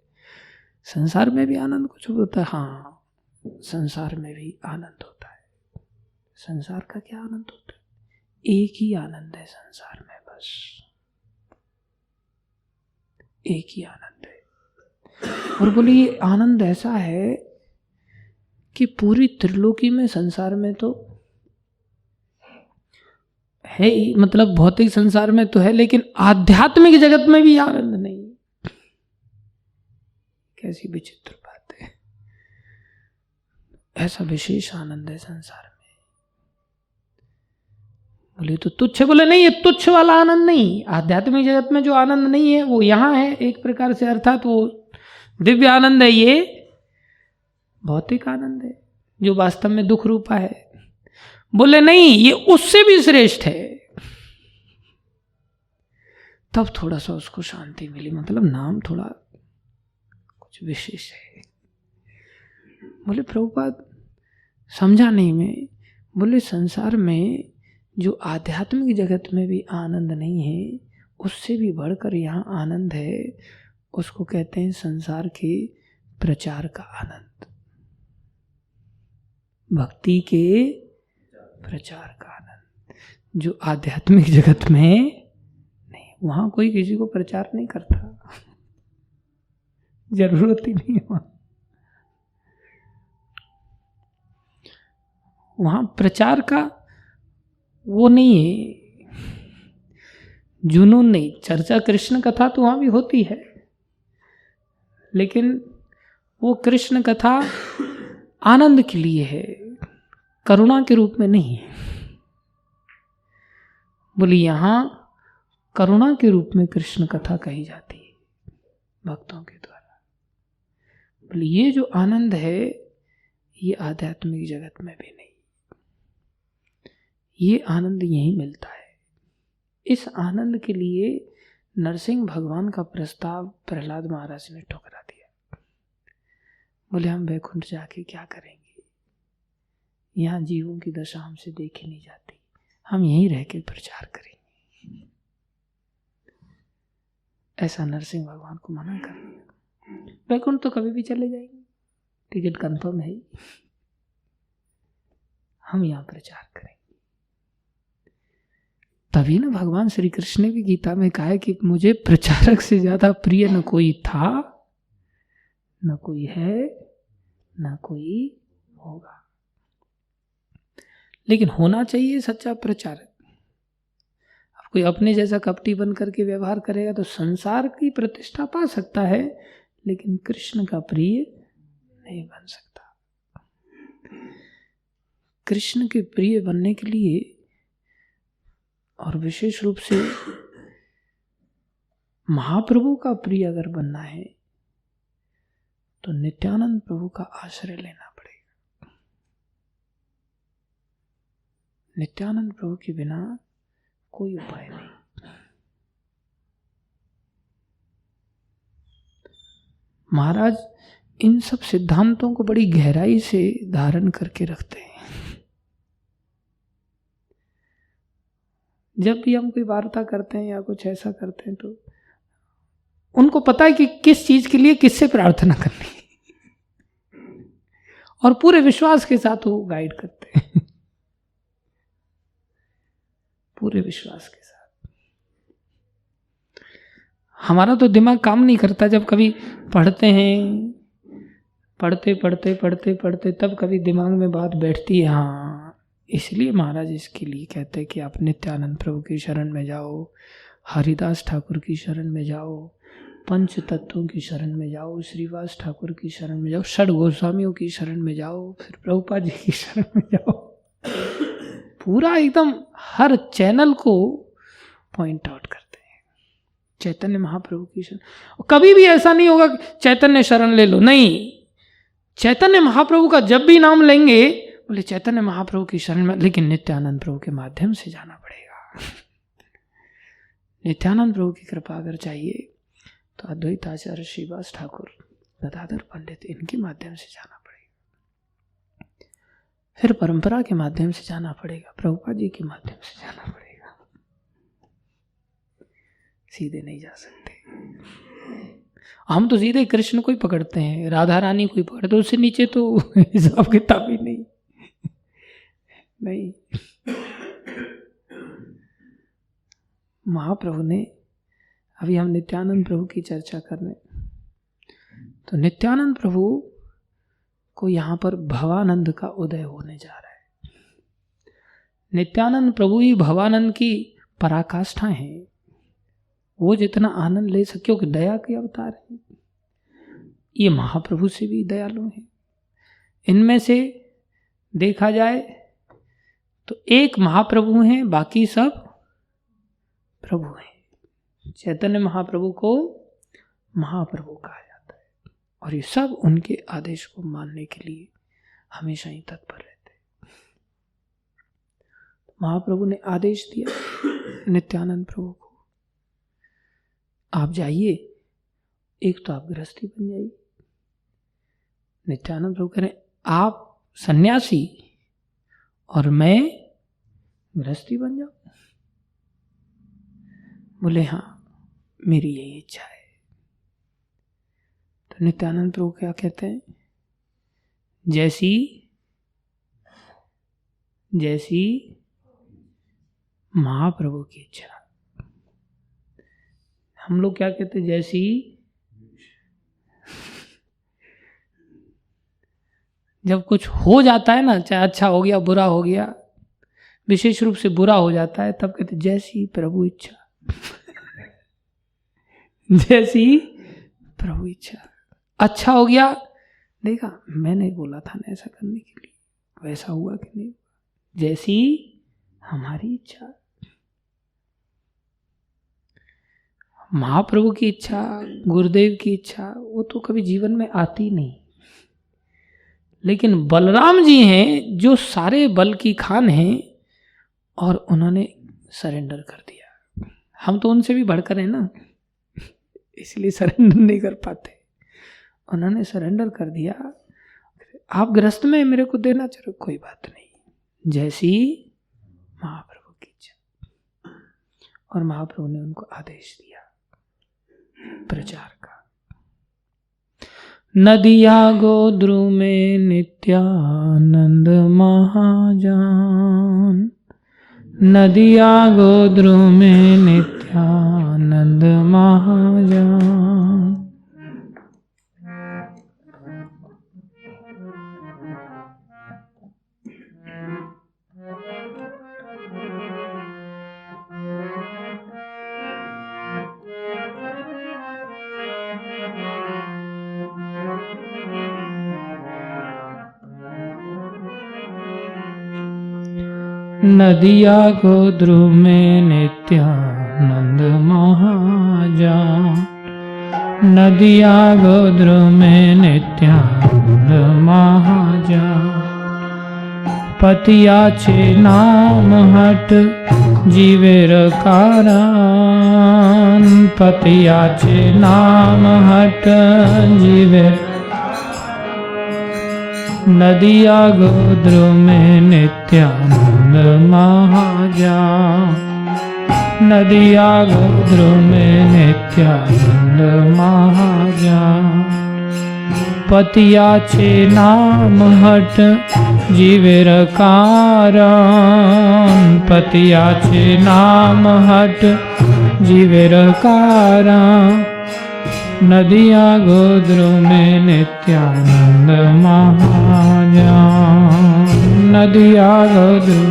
संसार में भी आनंद कुछ होता है? हाँ, संसार में भी आनंद होता है। संसार का क्या आनंद होता है? एक ही आनंद है संसार में, बस एक ही आनंद है। और बोले ये आनंद ऐसा है कि पूरी त्रिलोकी में, संसार में तो है ही, मतलब भौतिक संसार में तो है, लेकिन आध्यात्मिक जगत में भी आनंद नहीं। कैसी विचित्र बात है। ऐसा विशेष आनंद है संसार में। बोले तो तुच्छ? बोले नहीं, ये तुच्छ वाला आनंद नहीं। आध्यात्मिक जगत में जो आनंद नहीं है वो यहाँ है एक प्रकार से, अर्थात वो दिव्य आनंद है। ये भौतिक आनंद है जो वास्तव में दुख रूपा है। बोले नहीं, ये उससे भी श्रेष्ठ है। तब थोड़ा सा उसको शांति मिली, मतलब नाम थोड़ा कुछ विशेष है। बोले प्रभुपाद समझा नहीं मैं। बोले संसार में जो आध्यात्मिक जगत में भी आनंद नहीं है, उससे भी बढ़कर यहाँ आनंद है। उसको कहते हैं संसार के प्रचार का आनंद, भक्ति के प्रचार का आनंद, जो आध्यात्मिक जगत में नहीं। वहां कोई किसी को प्रचार नहीं करता, जरूरत ही नहीं है। वहां प्रचार का वो नहीं है, जुनून नहीं। चर्चा कृष्ण कथा तो वहां भी होती है, लेकिन वो कृष्ण कथा आनंद के लिए है, करुणा के रूप में नहीं है। बोली यहाँ करुणा के रूप में कृष्ण कथा कही जाती है भक्तों के द्वारा। बोली ये जो आनंद है ये आध्यात्मिक जगत में भी नहीं, ये आनंद यहीं मिलता है। इस आनंद के लिए नरसिंह भगवान का प्रस्ताव प्रहलाद महाराज ने ठुकरा दिया। बोले हम वैकुंठ जाके क्या करेंगे, यहाँ जीवों की दशा हमसे देखी नहीं जाती, हम यहीं रह के प्रचार करेंगे। ऐसा नरसिंह भगवान को मना कर दिया। वैकुंठ तो कभी भी चले जाएंगे, टिकट कंफर्म है, हम यहाँ प्रचार करेंगे। तभी ना भगवान श्री कृष्ण ने भी गीता में कहा है कि मुझे प्रचारक से ज्यादा प्रिय न कोई था, न कोई है, न कोई होगा। लेकिन होना चाहिए सच्चा प्रचारक। अब कोई अपने जैसा कपटी बन करके व्यवहार करेगा तो संसार की प्रतिष्ठा पा सकता है, लेकिन कृष्ण का प्रिय नहीं बन सकता। कृष्ण के प्रिय बनने के लिए और विशेष रूप से महाप्रभु का प्रिय अगर बनना है तो नित्यानंद प्रभु का आश्रय लेना पड़ेगा। नित्यानंद प्रभु के बिना कोई उपाय नहीं। महाराज इन सब सिद्धांतों को बड़ी गहराई से धारण करके रखते हैं। जब भी हम कोई वार्ता करते हैं या कुछ ऐसा करते हैं तो उनको पता है कि किस चीज के लिए किससे प्रार्थना करनी है, और पूरे विश्वास के साथ वो गाइड करते हैं, पूरे विश्वास के साथ। हमारा तो दिमाग काम नहीं करता। जब कभी पढ़ते हैं, पढ़ते पढ़ते पढ़ते पढ़ते तब कभी दिमाग में बात बैठती है, हाँ इसलिए महाराज इसके लिए कहते हैं कि आप नित्यानंद प्रभु की शरण में जाओ, हरिदास ठाकुर की शरण में जाओ, पंच तत्वों की शरण में जाओ, श्रीवास ठाकुर की शरण में जाओ, षड गोस्वामियों की शरण में जाओ, फिर प्रभुपाद जी की शरण में जाओ। पूरा एकदम हर चैनल को पॉइंट आउट करते हैं। चैतन्य महाप्रभु की शरण। कभी भी ऐसा नहीं होगा चैतन्य शरण ले लो, नहीं। चैतन्य महाप्रभु का जब भी नाम लेंगे बोले चैतन्य महाप्रभु की शरण में, लेकिन नित्यानंद प्रभु के माध्यम से जाना पड़ेगा। नित्यानंद प्रभु की कृपा अगर चाहिए तो अद्वैत आचार्य श्रीवास ठाकुर, गदाधर पंडित, इनके माध्यम से जाना पड़ेगा। फिर परंपरा के माध्यम से जाना पड़ेगा, प्रभुपाद जी के माध्यम से जाना पड़ेगा। सीधे नहीं जा सकते। हम तो सीधे कृष्ण को ही पकड़ते हैं, राधा रानी को ही पकड़ते, उससे नीचे तो हिसाब किताब ही नहीं। महाप्रभु ने, अभी हम नित्यानंद प्रभु की चर्चा कर रहे हैं, तो नित्यानंद प्रभु को यहाँ पर भवानंद का उदय होने जा रहा है। नित्यानंद प्रभु ही भवानंद की पराकाष्ठा है। वो जितना आनंद ले सके, क्योंकि दया के अवतार है, ये महाप्रभु से भी दयालु हैं। इनमें से देखा जाए तो एक महाप्रभु हैं, बाकी सब प्रभु हैं। चैतन्य महाप्रभु को महाप्रभु कहा जाता है, और ये सब उनके आदेश को मानने के लिए हमेशा ही तत्पर रहते हैं। महाप्रभु ने आदेश दिया नित्यानंद प्रभु को, आप जाइए, एक तो आप गृहस्थी बन जाइए। नित्यानंद प्रभु कह रहे आप सन्यासी और मैं गृहस्थी बन जाऊं। बोले हाँ मेरी यही इच्छा है। तो नित्यानंद प्रभु क्या कहते हैं, जैसी जैसी महाप्रभु की इच्छा। हम लोग क्या कहते हैं, जैसी जब कुछ हो जाता है ना, चाहे अच्छा हो गया बुरा हो गया, विशेष रूप से बुरा हो जाता है, तब कहते जैसी प्रभु इच्छा। जैसी प्रभु इच्छा। अच्छा हो गया, देखा मैं नहीं बोला था ना ऐसा करने के लिए, वैसा हुआ कि नहीं, जैसी हमारी इच्छा। महाप्रभु की इच्छा, गुरुदेव की इच्छा वो तो कभी जीवन में आती नहीं। लेकिन बलराम जी हैं जो सारे बल की खान हैं और उन्होंने सरेंडर कर दिया। हम तो उनसे भी बढ़कर हैं ना, इसलिए सरेंडर नहीं कर पाते। उन्होंने सरेंडर कर दिया, आप गृहस्थ में मेरे को देना चाहिए, कोई बात नहीं, जैसी महाप्रभु की इच्छा। और महाप्रभु ने उनको आदेश दिया प्रचार का। नदिया गोद्रु में नित्यानंद महाजान, नदिया गोद्रु में नित्यानंद महाजान। नदिया गोद्रु में नित्यानंद महाजान, नदिया गोद्रु में नित्यानंद महाजान। पतियाचे नाम हट जीवेर कारण, पतियाचे नाम हट जीवेर। नदिया गोद्रु में नित्यानंद महाजान, नदिया गोद्रु में नित्यानंद महाजान। पतियाचे नाम हट जीवेर कारण, पतियाचे नाम हट जीवेर कारण। नदिया गोद्रु में नित्यानंद महाजान, नदिया गोद्रु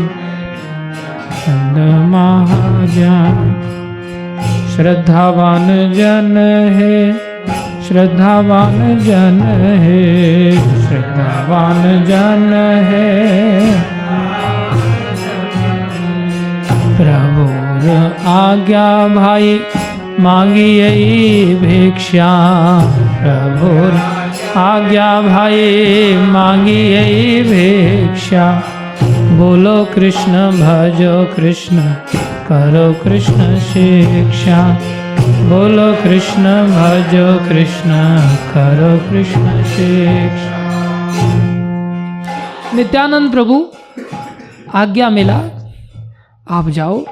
नित्यानंद महाजान। श्रद्धावान जन है, श्रद्धावान जन है, श्रद्धावान जन है। प्रभुर आज्ञा भाई मांगी यही भिक्षा, प्रभुर आज्ञा भाई मांगी यही भिक्षा। बोलो कृष्ण भजो कृष्ण करो कृष्ण शिक्षा, बोलो कृष्ण भजो कृष्ण करो कृष्ण शिक्षा। नित्यानंद प्रभु आज्ञा मिला, आप जाओ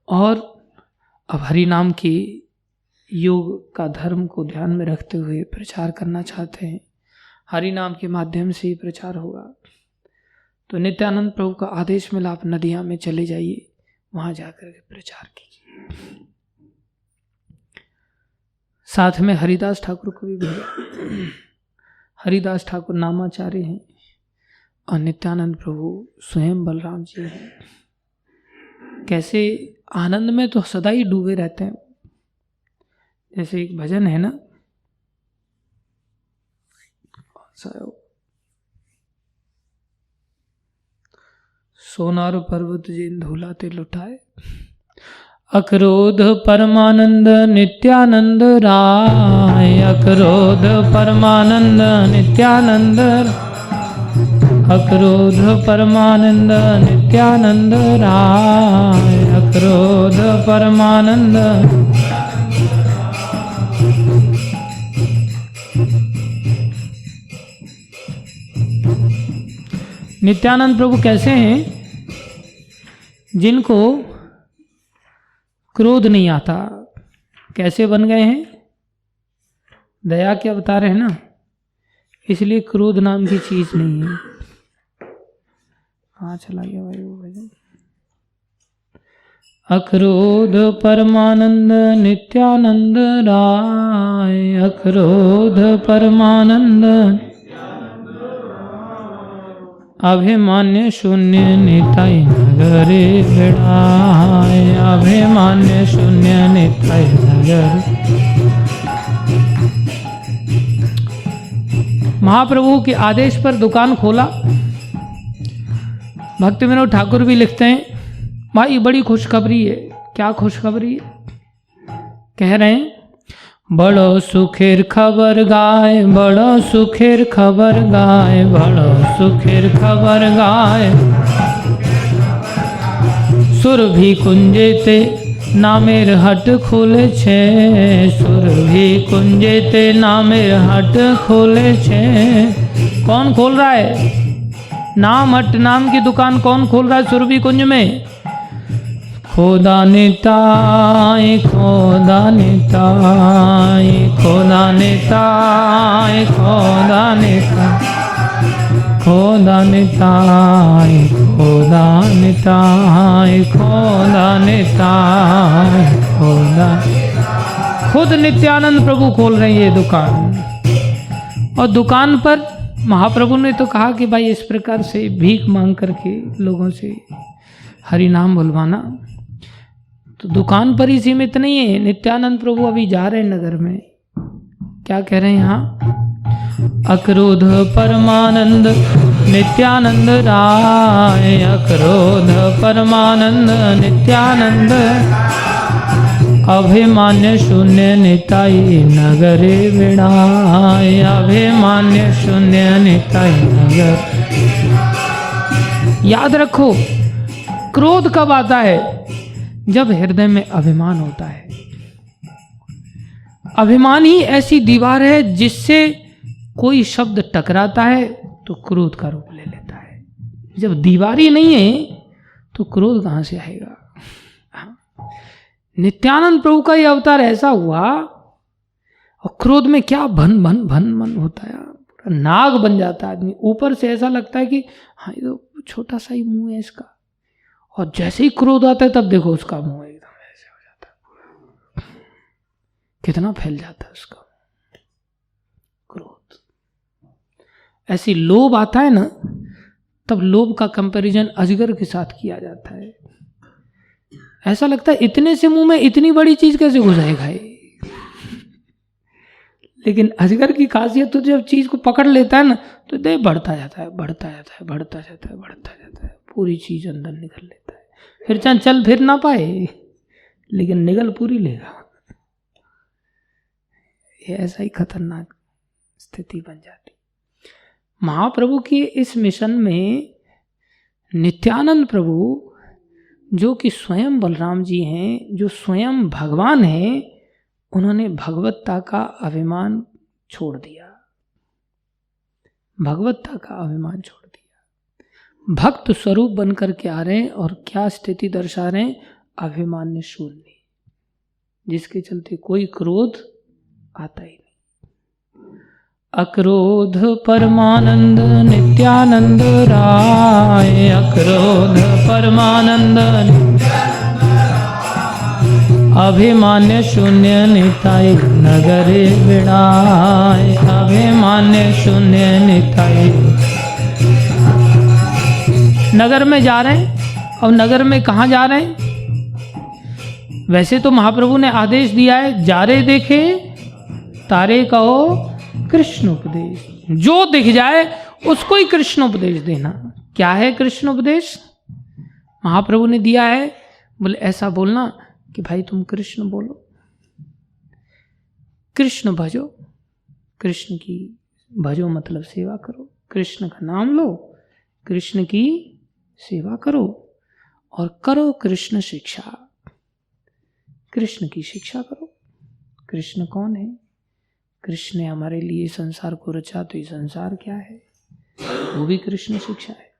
और अब हरि नाम की योग का धर्म को ध्यान में रखते हुए प्रचार करना चाहते हैं। हरि नाम के माध्यम से ही प्रचार होगा। तो नित्यानंद प्रभु का आदेश मिला, आप नदिया में चले जाइए, वहां जाकर के प्रचार कीजिए। साथ में हरिदास ठाकुर को भी भेजा। हरिदास ठाकुर नामाचार्य हैं और नित्यानंद प्रभु स्वयं बलराम जी हैं। कैसे आनंद में तो सदा ही डूबे रहते हैं। जैसे एक भजन है ना, सोनार पर्वत जिन धूलाते लुटाए, अक्रोध परमानंद नित्यानंद राय, अक्रोध परमानंद नित्यानंद, अक्रोध परमानंद नित्यानंद राय, अक्रोध परमानंद। नित्यानंद प्रभु कैसे हैं? जिनको क्रोध नहीं आता। कैसे बन गए हैं? दया के अवतार है ना, इसलिए क्रोध नाम की चीज नहीं है। कहाँ चला गया भाई वो भजन? अक्रोध परमानंद नित्यानंद राय, अक्रोध परमानंद अभिमान्य शून्य निताई नगरे बिड़ाए, अभिमान्य शून्य निताई नगर। महाप्रभु के आदेश पर दुकान खोला। भक्ति विनोद ठाकुर भी लिखते हैं, भाई बड़ी खुशखबरी है। क्या खुशखबरी है? कह रहे हैं, बड़ो सुखेर खबर गाय, बड़ो सुखेर खबर गाय, बड़ो सुखेर खबर गाय। सुरभि कुंजेते नामेर हट खोले छे, सुरभि कुंजेते नामेर हट खोले छे। कौन खोल रहा है? नाम हट नाम की दुकान कौन खोल रहा है सुरभि कुंज में? खोदा निताय, खोदा निताय, खोदा निताय, खोदा निताय, खोदा निताय, खोदा निताय, खोदा निताय, खोदा। खुद नित्यानंद प्रभु खोल रहे हैं ये दुकान। और दुकान पर महाप्रभु ने तो कहा कि भाई इस प्रकार से भीख मांग करके लोगों से हरि नाम बुलवाना। तो दुकान पर ही सीमित नहीं है। नित्यानंद प्रभु अभी जा रहे हैं नगर में। क्या कह रहे हैं यहाँ? अक्रोध परमानंद नित्यानंद राय, अक्रोध परमानंद नित्यानंद। अभिमान्य शून्य निताई नगरे विणाय, अभिमान्य शून्य निताई नगर। याद रखो, क्रोध कब आता है? जब हृदय में अभिमान होता है। अभिमान ही ऐसी दीवार है जिससे कोई शब्द टकराता है तो क्रोध का रूप ले लेता है। जब दीवार ही नहीं है तो क्रोध कहां से आएगा? नित्यानंद प्रभु का यह अवतार ऐसा हुआ, और क्रोध में क्या भन भन भन भन होता है, पूरा नाग बन जाता है आदमी। ऊपर से ऐसा लगता है कि हाँ ये तो छोटा सा ही मुंह है इसका, और जैसे ही क्रोध आता है तब देखो उसका मुंह एकदम ऐसे हो जाता है, कितना फैल जाता है उसका क्रोध। ऐसी लोभ आता है ना, तब लोभ का कंपैरिजन अजगर के साथ किया जाता है। ऐसा लगता है इतने से मुंह में इतनी बड़ी चीज कैसे घुसाएगा ये। लेकिन अजगर की खासियत तो जब चीज को पकड़ लेता है ना तो देह बढ़ता जाता है, बढ़ता जाता है, बढ़ता जाता है, बढ़ता जाता है, पूरी चीज अंदर निकल लेता है। फिर चाहे चल फिर ना पाए लेकिन निगल पूरी लेगा। ये ऐसा ही खतरनाक स्थिति बन जाती। महाप्रभु के इस मिशन में नित्यानंद प्रभु, जो कि स्वयं बलराम जी हैं, जो स्वयं भगवान हैं, उन्होंने भगवत्ता का अभिमान छोड़ दिया। भगवत्ता का अभिमान छोड़ दिया। भक्त स्वरूप बनकर के आ रहे हैं और क्या स्थिति दर्शा रहे हैं? अभिमान्य शून्य, जिसके चलते कोई क्रोध आता ही नहीं। अक्रोध परमानंद नित्यानंद राय, अक्रोध परमानंद अभिमान्य शून्य निताई नगरे विणाय, अभिमान्य शून्य निताई। नगर में जा रहे हैं। और नगर में कहाँ जा रहे हैं? वैसे तो महाप्रभु ने आदेश दिया है, जारे देखे तारे कहो कृष्ण उपदेश। जो दिख जाए उसको ही कृष्ण उपदेश देना। क्या है कृष्ण उपदेश? महाप्रभु ने दिया है, बोले ऐसा बोलना कि भाई तुम कृष्ण बोलो, कृष्ण भजो। कृष्ण की भजो मतलब सेवा करो, कृष्ण का नाम लो, कृष्ण की सेवा करो और करो कृष्ण शिक्षा। कृष्ण की शिक्षा करो। कृष्ण कौन है? कृष्ण ने हमारे लिए संसार को रचा, तो ये संसार क्या है? वो भी कृष्ण शिक्षा है।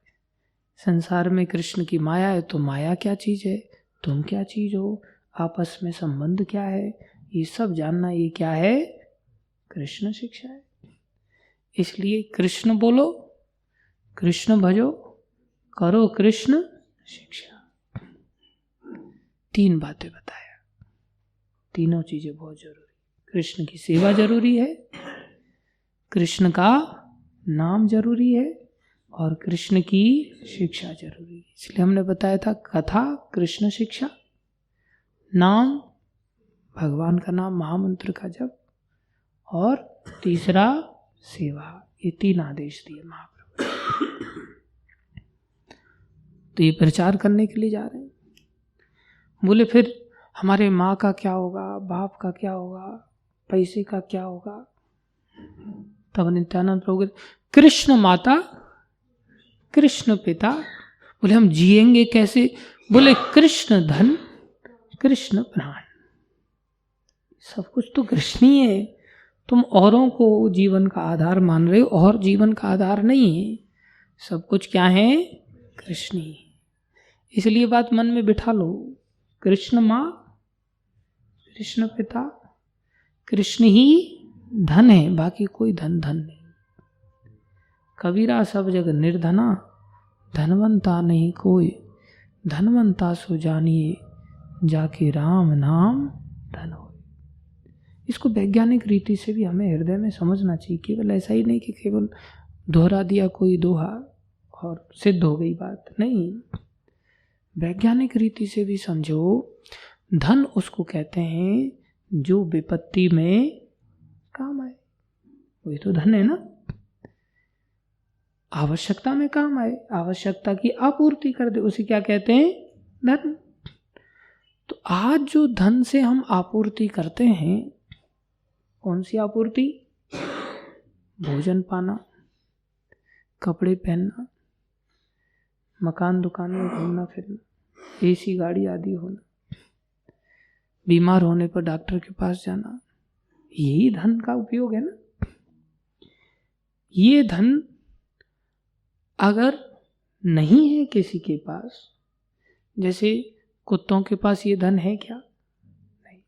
संसार में कृष्ण की माया है, तो माया क्या चीज है, तुम क्या चीज हो, आपस में संबंध क्या है, ये सब जानना, ये क्या है? कृष्ण शिक्षा है। इसलिए कृष्ण बोलो, कृष्ण भजो, करो कृष्ण शिक्षा। 3 बातें बताया। तीनों चीजें बहुत जरूरी। कृष्ण की सेवा जरूरी है, कृष्ण का नाम जरूरी है, और कृष्ण की शिक्षा जरूरी है। इसलिए हमने बताया था कथा कृष्ण शिक्षा, नाम भगवान का नाम महामंत्र का जप, और तीसरा सेवा। ये 3 आदेश दिए महाप्रभु। तो ये प्रचार करने के लिए जा रहे हैं। बोले फिर हमारे माँ का क्या होगा, बाप का क्या होगा, पैसे का क्या होगा? तब नित्यानंद प्रभु कृष्ण माता कृष्ण पिता। बोले हम जिएंगे कैसे? बोले कृष्ण धन कृष्ण प्राण, सब कुछ तो कृष्ण ही है। तुम औरों को जीवन का आधार मान रहे हो, और जीवन का आधार नहीं है। सब कुछ क्या है? कृष्ण ही। इसलिए बात मन में बिठा लो, कृष्ण माँ कृष्ण पिता, कृष्ण ही धन है, बाकी कोई धन नहीं। कबीरा सब जग निर्धना, धनवंता नहीं कोई, धनवंता सो जानिए, जाके राम नाम धन हो। इसको वैज्ञानिक रीति से भी हमें हृदय में समझना चाहिए। केवल ऐसा ही नहीं कि केवल दोहरा दिया कोई दोहा और सिद्ध हो गई बात, नहीं। वैज्ञानिक रीति से भी समझो। धन उसको कहते हैं जो विपत्ति में काम आए, वही तो धन है ना। आवश्यकता में काम आए, आवश्यकता की आपूर्ति कर दे, उसे क्या कहते हैं? धन। तो आज जो धन से हम आपूर्ति करते हैं, कौन सी आपूर्ति? भोजन पाना, कपड़े पहनना, मकान दुकान में घूमना फिरना, एसी गाड़ी आदि होना, बीमार होने पर डॉक्टर के पास जाना, यही धन का उपयोग है ना। ये धन अगर नहीं है किसी के पास, जैसे कुत्तों के पास ये धन है क्या? नहीं।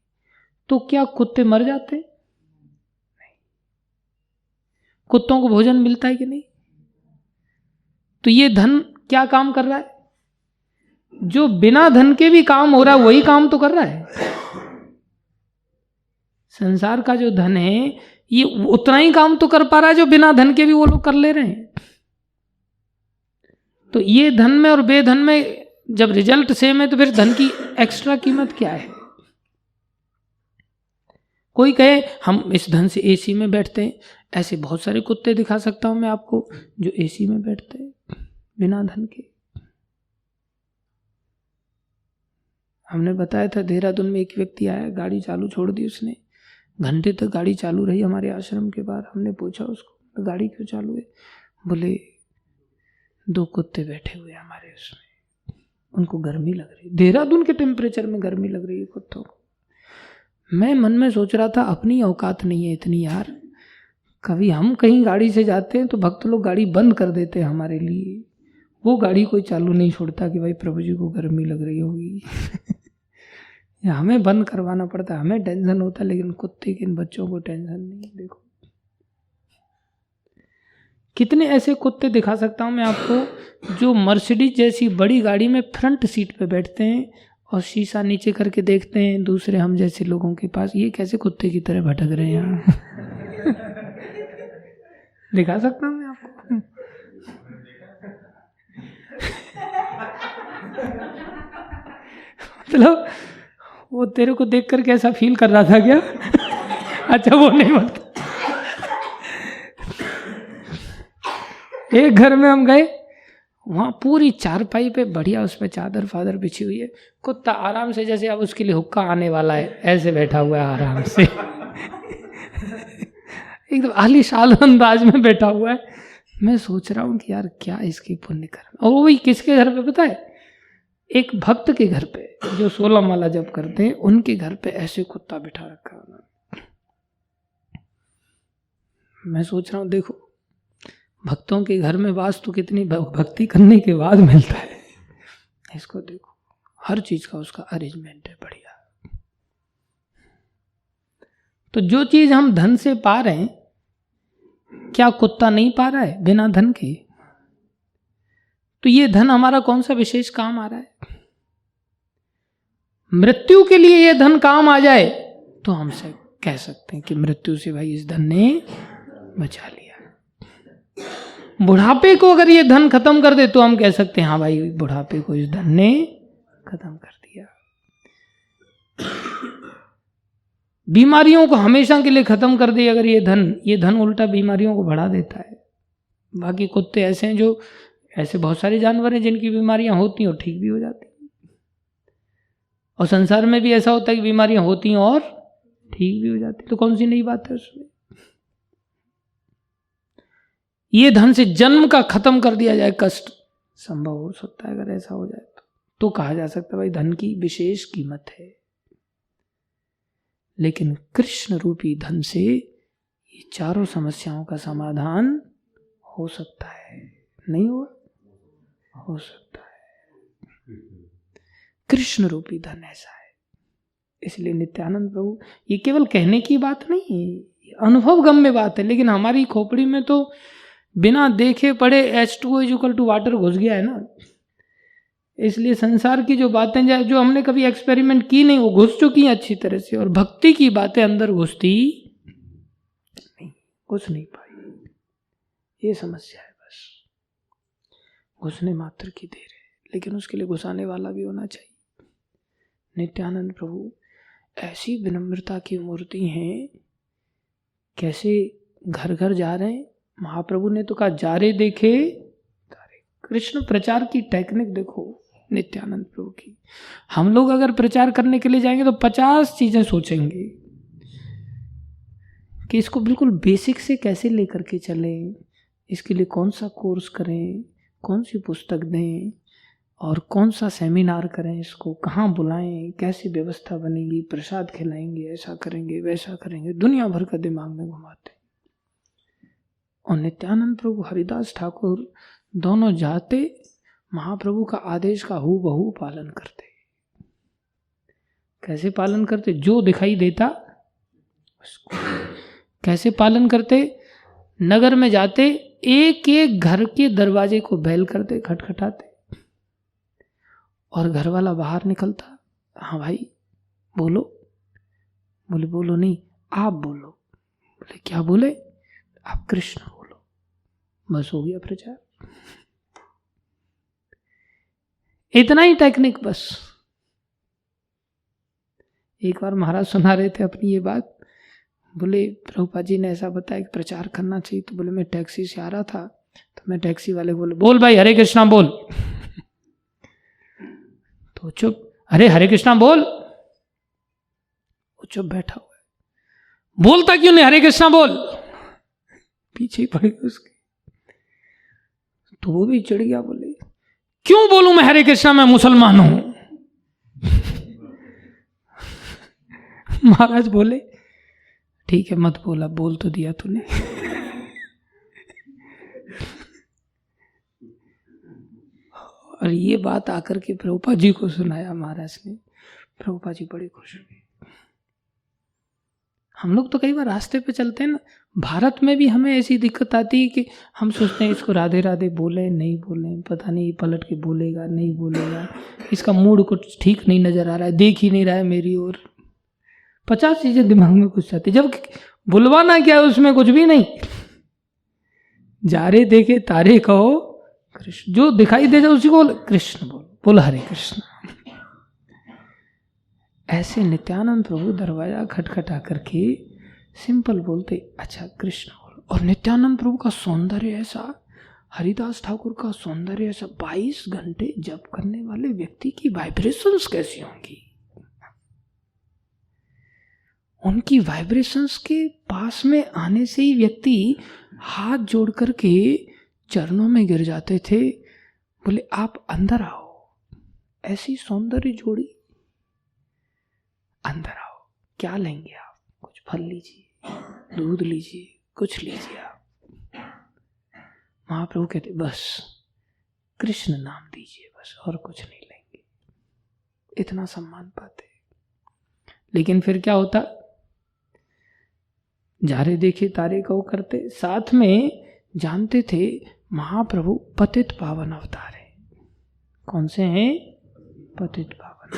तो क्या कुत्ते मर जाते? नहीं। कुत्तों को भोजन मिलता है कि नहीं? तो ये धन क्या काम कर रहा है? जो बिना धन के भी काम हो रहा है वही काम तो कर रहा है। संसार का जो धन है ये उतना ही काम तो कर पा रहा है जो बिना धन के भी वो लोग कर ले रहे हैं। तो ये धन में और बेधन में जब रिजल्ट सेम है तो फिर धन की एक्स्ट्रा कीमत क्या है? कोई कहे हम इस धन से एसी में बैठते हैं, ऐसे बहुत सारे कुत्ते दिखा सकता हूं मैं आपको जो एसी में बैठते हैं बिना धन के। हमने बताया था देहरादून में एक व्यक्ति आया, गाड़ी चालू छोड़ दी उसने, घंटे तक गाड़ी चालू रही हमारे आश्रम के बाहर। हमने पूछा उसको गाड़ी क्यों चालू है? बोले 2 कुत्ते बैठे हुए हमारे उसमें, उनको गर्मी लग रही। देहरादून के टेम्परेचर में गर्मी लग रही है कुत्तों को। मैं मन में सोच रहा था अपनी औकात नहीं है इतनी यार। कभी हम कहीं गाड़ी से जाते हैं तो भक्त लोग गाड़ी बंद कर देते हैं हमारे लिए, वो गाड़ी कोई चालू नहीं छोड़ता कि भाई प्रभु जी को गर्मी लग रही होगी। हमें बंद करवाना पड़ता है, हमें टेंशन होता है, लेकिन कुत्ते के इन बच्चों को टेंशन नहीं। देखो कितने ऐसे कुत्ते दिखा सकता हूँ मैं आपको जो मर्सिडीज जैसी बड़ी गाड़ी में फ्रंट सीट पे बैठते हैं और शीशा नीचे करके देखते हैं दूसरे हम जैसे लोगों के पास। ये कैसे कुत्ते की तरह भटक रहे हैं यहाँ? दिखा सकता हूँ मैं आपको। मतलब वो तेरे को देख कर कैसा फील कर रहा था क्या? अच्छा वो नहीं बोलता। एक घर में हम गए, वहाँ पूरी चारपाई पे बढ़िया उस पर चादर फादर बिछी हुई है, कुत्ता आराम से जैसे अब उसके लिए हुक्का आने वाला है ऐसे बैठा हुआ है आराम से। एकदम आलीशान अंदाज में बैठा हुआ है। मैं सोच रहा हूँ कि यार क्या इसकी पुण्य कर्म। और वही किसके घर पे पता है? एक भक्त के घर पे जो 16 माला जप करते हैं उनके घर पे ऐसे कुत्ता बिठा रखा है। मैं सोच रहा हूँ देखो भक्तों के घर में वास तो कितनी भक्ति करने के बाद मिलता है। इसको देखो हर चीज का उसका अरेंजमेंट है बढ़िया। तो जो चीज हम धन से पा रहे हैं क्या कुत्ता नहीं पा रहा है बिना धन के? तो ये धन हमारा कौन सा विशेष काम आ रहा है? मृत्यु के लिए ये धन काम आ जाए तो हमसे कह सकते हैं कि मृत्यु से भाई इस धन ने बचा लिया। बुढ़ापे को अगर ये धन खत्म कर दे तो हम कह सकते हैं हाँ भाई बुढ़ापे को इस धन ने खत्म कर दिया। बीमारियों को हमेशा के लिए खत्म कर दे अगर ये धन उल्टा बीमारियों को बढ़ा देता है। बाकी कुत्ते ऐसे हैं जो, ऐसे बहुत सारे जानवर हैं जिनकी बीमारियां होती हैं और ठीक भी हो जाती हैं, और संसार में भी ऐसा होता है कि बीमारियां होती हैं और ठीक भी हो जाती है। तो कौन सी नई बात है उसमें? ये धन से जन्म का खत्म कर दिया जाए, कष्ट संभव हो सकता है अगर ऐसा हो जाए तो कहा जा सकता है भाई धन की विशेष कीमत है। लेकिन कृष्ण रूपी धन से ये चारों समस्याओं का समाधान हो सकता है, नहीं हुआ? हो सकता है। कृष्ण रूपी धन ऐसा है। इसलिए नित्यानंद प्रभु, ये केवल कहने की बात नहीं है, अनुभव गम्य बात है, लेकिन हमारी खोपड़ी में तो बिना देखे पढ़े H2O = वाटर घुस गया है ना। इसलिए संसार की जो बातें जो हमने कभी एक्सपेरिमेंट की नहीं, वो घुस चुकी हैं अच्छी तरह से, और भक्ति की बातें अंदर घुसती नहीं, घुस नहीं पाई। ये समस्या है, बस घुसने मात्र की देर है, लेकिन उसके लिए घुसाने वाला भी होना चाहिए। नित्यानंद प्रभु ऐसी विनम्रता की मूर्ति हैं, कैसे घर घर जा रहे हैं। महाप्रभु ने तो कहा जा रे देखे तारे। कृष्ण प्रचार की टेक्निक देखो नित्यानंद प्रभु की। हम लोग अगर प्रचार करने के लिए जाएंगे तो 50 चीजें सोचेंगे कि इसको बिल्कुल बेसिक से कैसे लेकर के चलें, इसके लिए कौन सा कोर्स करें, कौन सी पुस्तक दें, और कौन सा सेमिनार करें, इसको कहाँ बुलाएं, कैसी व्यवस्था बनेगी, प्रसाद खिलाएंगे, ऐसा करेंगे वैसा करेंगे, दुनिया भर का दिमाग में घुमाते। और नित्यानंद प्रभु हरिदास ठाकुर दोनों जाते महाप्रभु का आदेश का हूबहू पालन करते। कैसे पालन करते? जो दिखाई देता उसको। कैसे पालन करते? नगर में जाते एक एक घर के दरवाजे को बैल करते, खटखटाते, और घर वाला बाहर निकलता, हाँ भाई बोलो। बोले बोलो नहीं, आप बोलो। बोले क्या बोले? आप कृष्ण बोलो। बस हो गया प्रचार। इतना ही टेक्निक बस। एक बार महाराज सुना रहे थे अपनी ये बात, बोले प्रभुपाद जी ने ऐसा बताया कि प्रचार करना चाहिए। तो बोले मैं टैक्सी से आ रहा था, तो मैं टैक्सी वाले को बोले बोल भाई हरे कृष्णा बोल। तो चुप, अरे हरे कृष्णा बोल। वो चुप बैठा हुआ है, बोलता क्यों नहीं हरे कृष्णा बोल? पीछे ही पड़ गया उसके। तो वो भी चिढ़ गया, बोले क्यों बोलूं मैं हरे कृष्णा, मैं मुसलमान हूं। महाराज बोले ठीक है मत बोला, बोल तो दिया तूने। और ये बात आकर के प्रभुपाद जी को सुनाया महाराज ने। प्रभुपाद जी बड़े खुश हुए। हम लोग तो कई बार रास्ते पे चलते हैं ना, भारत में भी हमें ऐसी दिक्कत आती है कि हम सोचते हैं इसको राधे राधे बोले नहीं बोले, पता नहीं पलट के बोलेगा नहीं बोलेगा, इसका मूड कुछ ठीक नहीं नजर आ रहा है, देख ही नहीं रहा है मेरी ओर। 50 चीजें दिमाग में घुस जाती, जब बुलवाना क्या है उसमें कुछ भी नहीं। जा रे देखे तारे कहो कृष्ण, जो दिखाई दे जाए उसी को कृष्ण बोल हरे कृष्ण। ऐसे नित्यानंद प्रभु दरवाजा खटखटा करके सिंपल बोलते अच्छा कृष्ण बोलो। और नित्यानंद प्रभु का सौंदर्य ऐसा, हरिदास ठाकुर का सौंदर्य ऐसा, 22 घंटे जप करने वाले व्यक्ति की वाइब्रेशंस कैसी होंगी? उनकी वाइब्रेशंस के पास में आने से ही व्यक्ति हाथ जोड़ करके चरणों में गिर जाते थे, बोले आप अंदर आओ। ऐसी सौंदर्य जोड़ी, अंदर आओ। क्या लेंगे आप? कुछ फल लीजिए, दूध लीजिए, कुछ लीजिए आप। महाप्रभु कहते बस कृष्ण नाम दीजिए, बस और कुछ नहीं लेंगे। इतना सम्मान पाते। लेकिन फिर क्या होता? जा रे देखे तारे को करते, साथ में जानते थे महाप्रभु पतित पावन अवतार है। कौन से हैं? पतित पावन।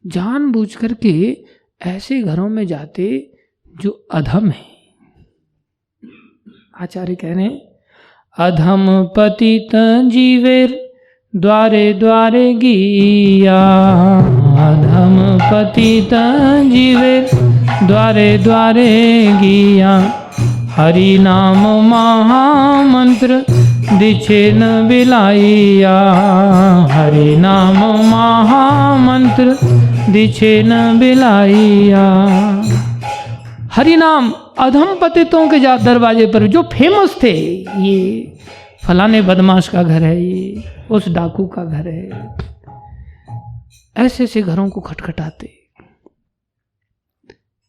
जानबूझ करके ऐसे घरों में जाते जो अधम है। आचार्य कह रहे हैं अधम पतित जीवेर द्वारे द्वारे गिया, अधम पतित जीवेर द्वारे द्वारे गिया, हरि नाम महामंत्र दिछे न बिलाइया, हरि नाम महामंत्र दिछे न बिलाइया। हरि नाम अधम पतितों के दरवाजे पर जो फेमस थे, ये फलाने बदमाश का घर है, ये उस डाकू का घर है, ऐसे ऐसे घरों को खटखटाते।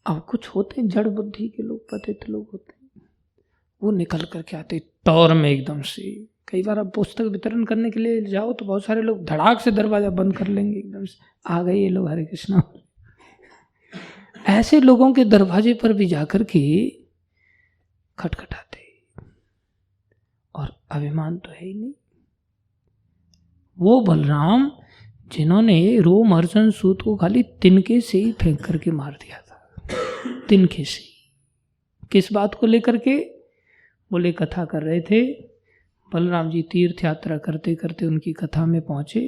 अब कुछ होते जड़ बुद्धि के लोग, पतित लोग होते, वो निकल करके आते तौर में एकदम से। कई बार आप पुस्तक वितरण करने के लिए जाओ तो बहुत सारे लोग धड़ाक से दरवाजा बंद कर लेंगे, एकदम से आ गए ये लोग, हरे कृष्णा। ऐसे लोगों के दरवाजे पर भी जाकर के खटखटाते, और अभिमान तो है ही नहीं। वो बलराम जिन्होंने रोमहर्षण सूत को खाली तिनके से ही फेंक करके मार दिया था, तिनके से। किस बात को लेकर के? बोले कथा कर रहे थे, बलराम जी तीर्थ यात्रा करते करते उनकी कथा में पहुंचे,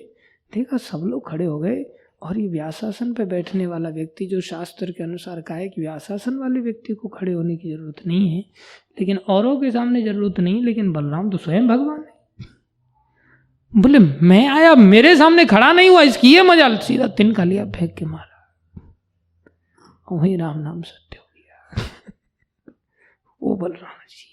देखा सब लोग खड़े हो गए, और ये व्यासासन पे बैठने वाला व्यक्ति, जो शास्त्र के अनुसार कहा है कि व्यासासन वाले व्यक्ति को खड़े होने की जरूरत नहीं है, लेकिन औरों के सामने जरूरत नहीं, लेकिन बलराम तो स्वयं भगवान है। बोले मैं आया, मेरे सामने खड़ा नहीं हुआ, इसकी ये मजाल, सीधा तिनका लिया फेंक के मारा, वही राम नाम सत्य हो गया। वो बलराम जी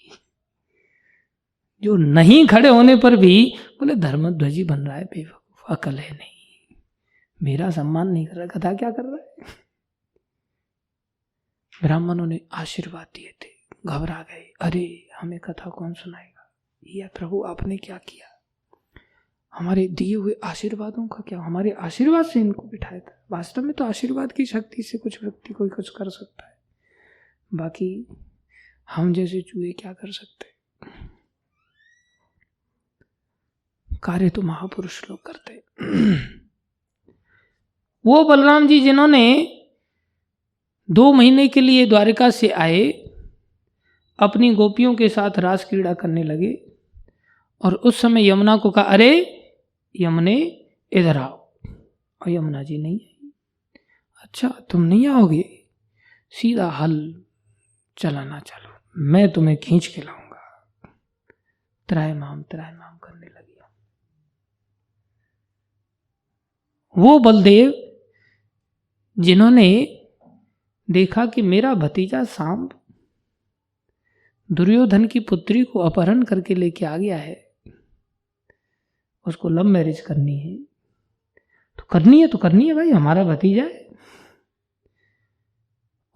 जो नहीं खड़े होने पर भी बोले धर्मध्वजी बन रहा है, बेवकूफ, अकल है नहीं, मेरा सम्मान नहीं कर रहा, कथा क्या कर रहा है। ब्राह्मणों ने आशीर्वाद दिए थे, घबरा गए, अरे हमें कथा कौन सुनाएगा, या प्रभु आपने क्या किया, हमारे दिए हुए आशीर्वादों का क्या, हमारे आशीर्वाद से इनको बिठाया था। वास्तव में तो आशीर्वाद की शक्ति से कुछ व्यक्ति कोई कुछ कर सकता है, बाकी हम जैसे चूहे क्या कर सकते। कार्य तो महापुरुष लोग करते। वो बलराम जी जिन्होंने 2 महीने के लिए द्वारिका से आए, अपनी गोपियों के साथ रास क्रीड़ा करने लगे, और उस समय यमुना को कहा, अरे यमुने इधर आओ, और यमुना जी नहीं आई। अच्छा तुम नहीं आओगे, सीधा हल चलाना चलो, मैं तुम्हें खींच के लाऊंगा। त्रायमाम करने लगी। वो बलदेव जिन्होंने देखा कि मेरा भतीजा सांब दुर्योधन की पुत्री को अपहरण करके लेके आ गया है, उसको लव मैरिज करनी है, तो करनी है भाई, हमारा भतीजा है,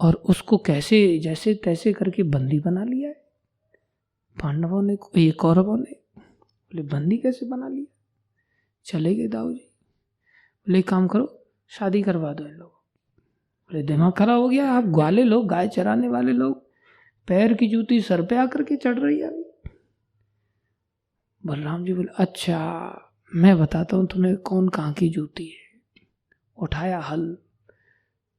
और उसको कैसे जैसे तैसे करके बंदी बना लिया है पांडवों ने, ये कौरवों ने। बोले बंदी कैसे बना लिया? चले गए दाऊ जी, बोले काम करो शादी करवा दो इन लोगों। बोले दिमाग खराब हो गया, आप ग्वाले लोग, गाय चराने वाले लोग, पैर की जूती सर पे आकर के चढ़ रही है अभी। बलराम जी बोले अच्छा मैं बताता हूँ तुम्हें कौन कहाँ की जूती है। उठाया हल,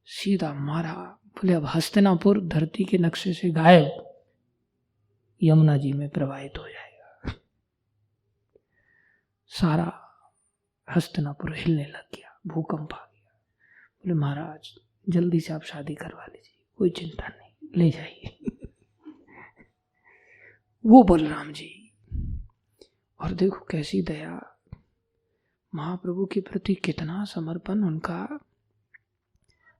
सीधा मारा। बोले अब हस्तिनापुर धरती के नक्शे से गायब, यमुना जी में प्रवाहित हो जाएगा। सारा हस्तिनापुर हिलने लग गया, भूकंप आ गया। बोले महाराज जल्दी से आप शादी करवा लीजिए, कोई चिंता नहीं, ले जाइए। वो बलराम जी, और देखो कैसी दया, महाप्रभु के प्रति कितना समर्पण उनका,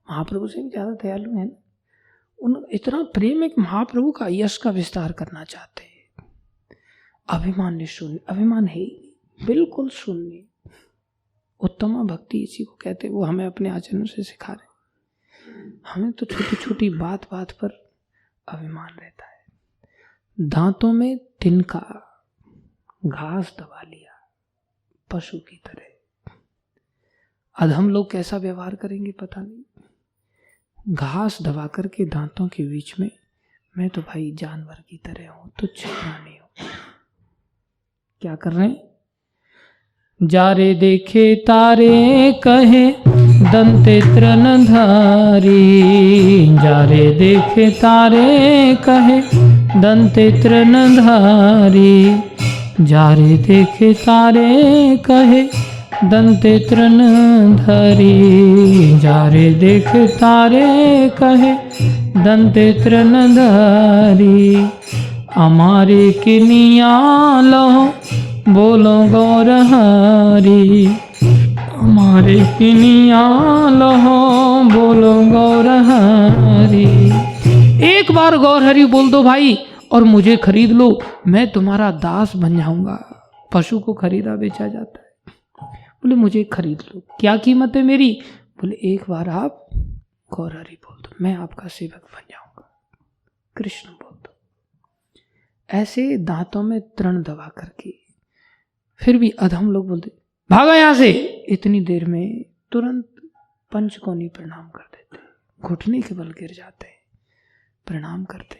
महाप्रभु से भी ज्यादा दयालु है ना। उन इतना प्रेम है कि महाप्रभु का यश का विस्तार करना चाहते हैं। अभिमान शून्य, अभिमान है बिल्कुल शून्य। उत्तम भक्ति इसी को कहते हैं, वो हमें अपने आचरणों से सिखा रहे। हमें तो छोटी छोटी बात बात पर अभिमान रहता है। दांतों में तिनका, घास दबा लिया पशु की तरह। अधम लोग कैसा व्यवहार करेंगे पता नहीं। घास दबा करके दांतों के बीच में, मैं तो भाई जानवर की तरह हूं, तुच्छ प्राणी हूं। क्या कर रहे हैं? जारे देखे तारे कहे दंते तृणधारी, जारे देखे तारे कहे दंते तृणधारी, जारे देखे तारे कहे दंते तृणधारी, जारे देखे तारे कहे दंते तृणधारी। हमारे किनिया लहो बोलो गौर हरि, हमारे किनिया लहो बोलो गौर हरि। एक बार गौर हरि बोल दो भाई और मुझे खरीद लो, मैं तुम्हारा दास बन जाऊंगा। पशु को खरीदा बेचा जाता है, बोले मुझे खरीद लो, क्या कीमत है मेरी? बोले एक बार आप गौर हरि बोल दो, मैं आपका सेवक बन जाऊंगा। कृष्ण बोल दो। ऐसे दांतों में तृण दबा करके फिर भी अधम लोग बोलते भागा यहां से, इतनी देर में तुरंत पंचकोनी प्रणाम कर देते, घुटने के बल गिर जाते, प्रणाम करते,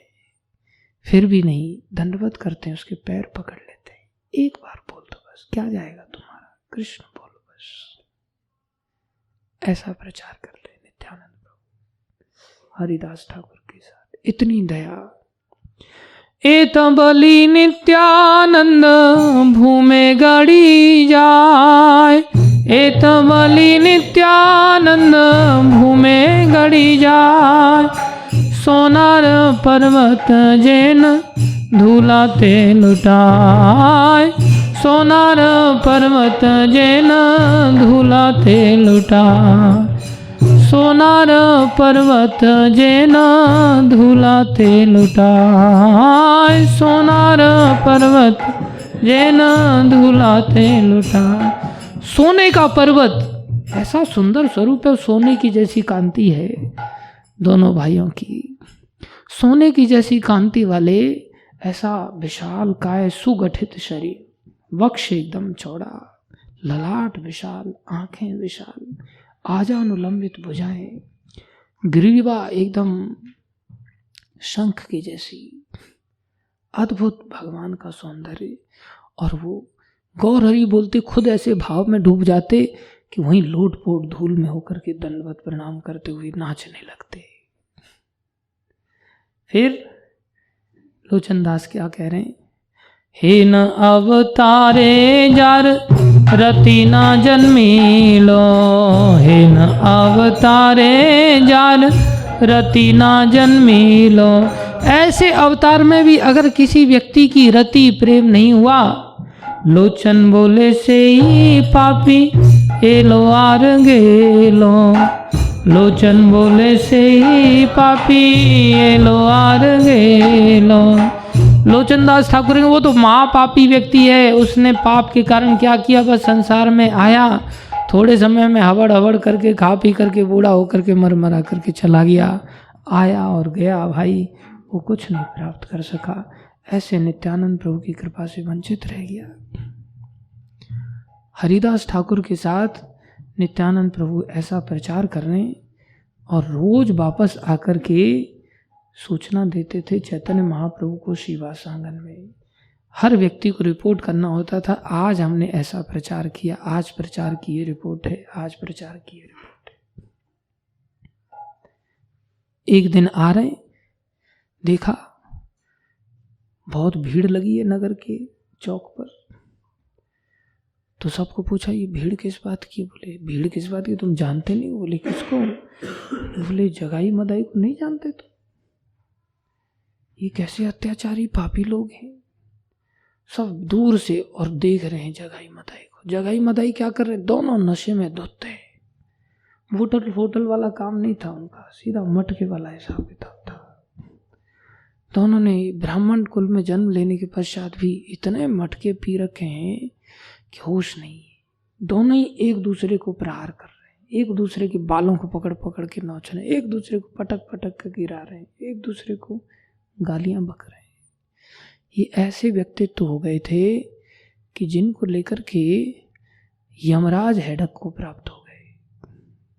फिर भी नहीं, दंडवत करते हैं, उसके पैर पकड़ लेते हैं। एक बार बोल दो बस, क्या जाएगा तुम्हारा? कृष्ण बोलो बस। ऐसा प्रचार करते हैं नित्यानंद प्रभु हरिदास ठाकुर के साथ, इतनी दया। एत बलि नित्यानंद भूमे गड़ी जाय, एत बलि नित्यानंद भूमे गड़ी जाय। सोनार पर्वत जेन धूलाते लुटाय, सोनार पर्वत जेन धूलाते लुटाय। सोनार पर्वत जेन धूलाते लुटाय, सोनार पर्वत जेन धूलाते लुटाय। सोने का पर्वत ऐसा सुंदर स्वरूप है, सोने की जैसी कांति है दोनों भाइयों की, सोने की जैसी कांति वाले, ऐसा विशाल काय, सुगठित शरीर, वक्ष एकदम चौड़ा, ललाट विशाल, आंखें विशाल, आजानुलंबित भुजाएं, ग्रीवा एकदम शंख की जैसी, अद्भुत भगवान का सौंदर्य। और वो गौर हरि बोलते खुद ऐसे भाव में डूब जाते कि वहीं लोट पोट धूल में होकर के दंडवत प्रणाम करते हुए नाचने लगते। फिर लोचनदास क्या कह रहे हैं? हे न अवतारे जार रति न जन्मीलो, हे न अवतारे जार रति न जन्मीलो। ऐसे अवतार में भी अगर किसी व्यक्ति की रति प्रेम नहीं हुआ, लोचन बोले से ही पापी एलो आर गेलो, लोचन बोले से ही पापी एलो आर गेलो। लोचनदास ठाकुर वो तो महापापी व्यक्ति है, उसने पाप के कारण क्या किया, बस संसार में आया, थोड़े समय में हवड़ हवड़ करके खा पी करके बूढ़ा होकर के मर मरा करके चला गया, आया और गया भाई, वो कुछ नहीं प्राप्त कर सका। ऐसे नित्यानंद प्रभु की कृपा से वंचित रह गया। हरिदास ठाकुर के साथ नित्यानंद प्रभु ऐसा प्रचार कर रहे हैं और रोज वापस आकर के सूचना देते थे चैतन्य महाप्रभु को श्रीवास आंगन में। हर व्यक्ति को रिपोर्ट करना होता था, आज हमने ऐसा प्रचार किया, आज प्रचार की ये रिपोर्ट है, आज प्रचार की ये रिपोर्ट है। एक दिन आ रहे, देखा बहुत भीड़ लगी है नगर के चौक पर, तो सबको पूछा ये भीड़ किस बात की? बोले भीड़ किस बात की, तुम जानते नहीं? बोले किसको? बोले जगाई मदाई को नहीं जानते तुम? ये कैसे अत्याचारी पापी लोग हैं। सब दूर से और देख रहे हैं जगाई मदाई को। जगाई मदाई क्या कर रहे हैं? दोनों नशे में धुत है। होटल वाला काम नहीं था उनका, सीधा मटके वाला हिसाब किताब था। दोनों ने ब्राह्मण कुल में जन्म लेने के पश्चात भी इतने मटके पी रखे हैं कि होश नहीं है। दोनों ही एक दूसरे को प्रहार कर रहे हैं, एक दूसरे के बालों को पकड़ पकड़ के नोच रहे हैं, एक दूसरे को पटक पटक कर गिरा रहे हैं, एक दूसरे को गालियां बक रहे हैं। ये ऐसे व्यक्तित्व हो गए थे कि जिनको लेकर के यमराज हेडक को प्राप्त हो गए।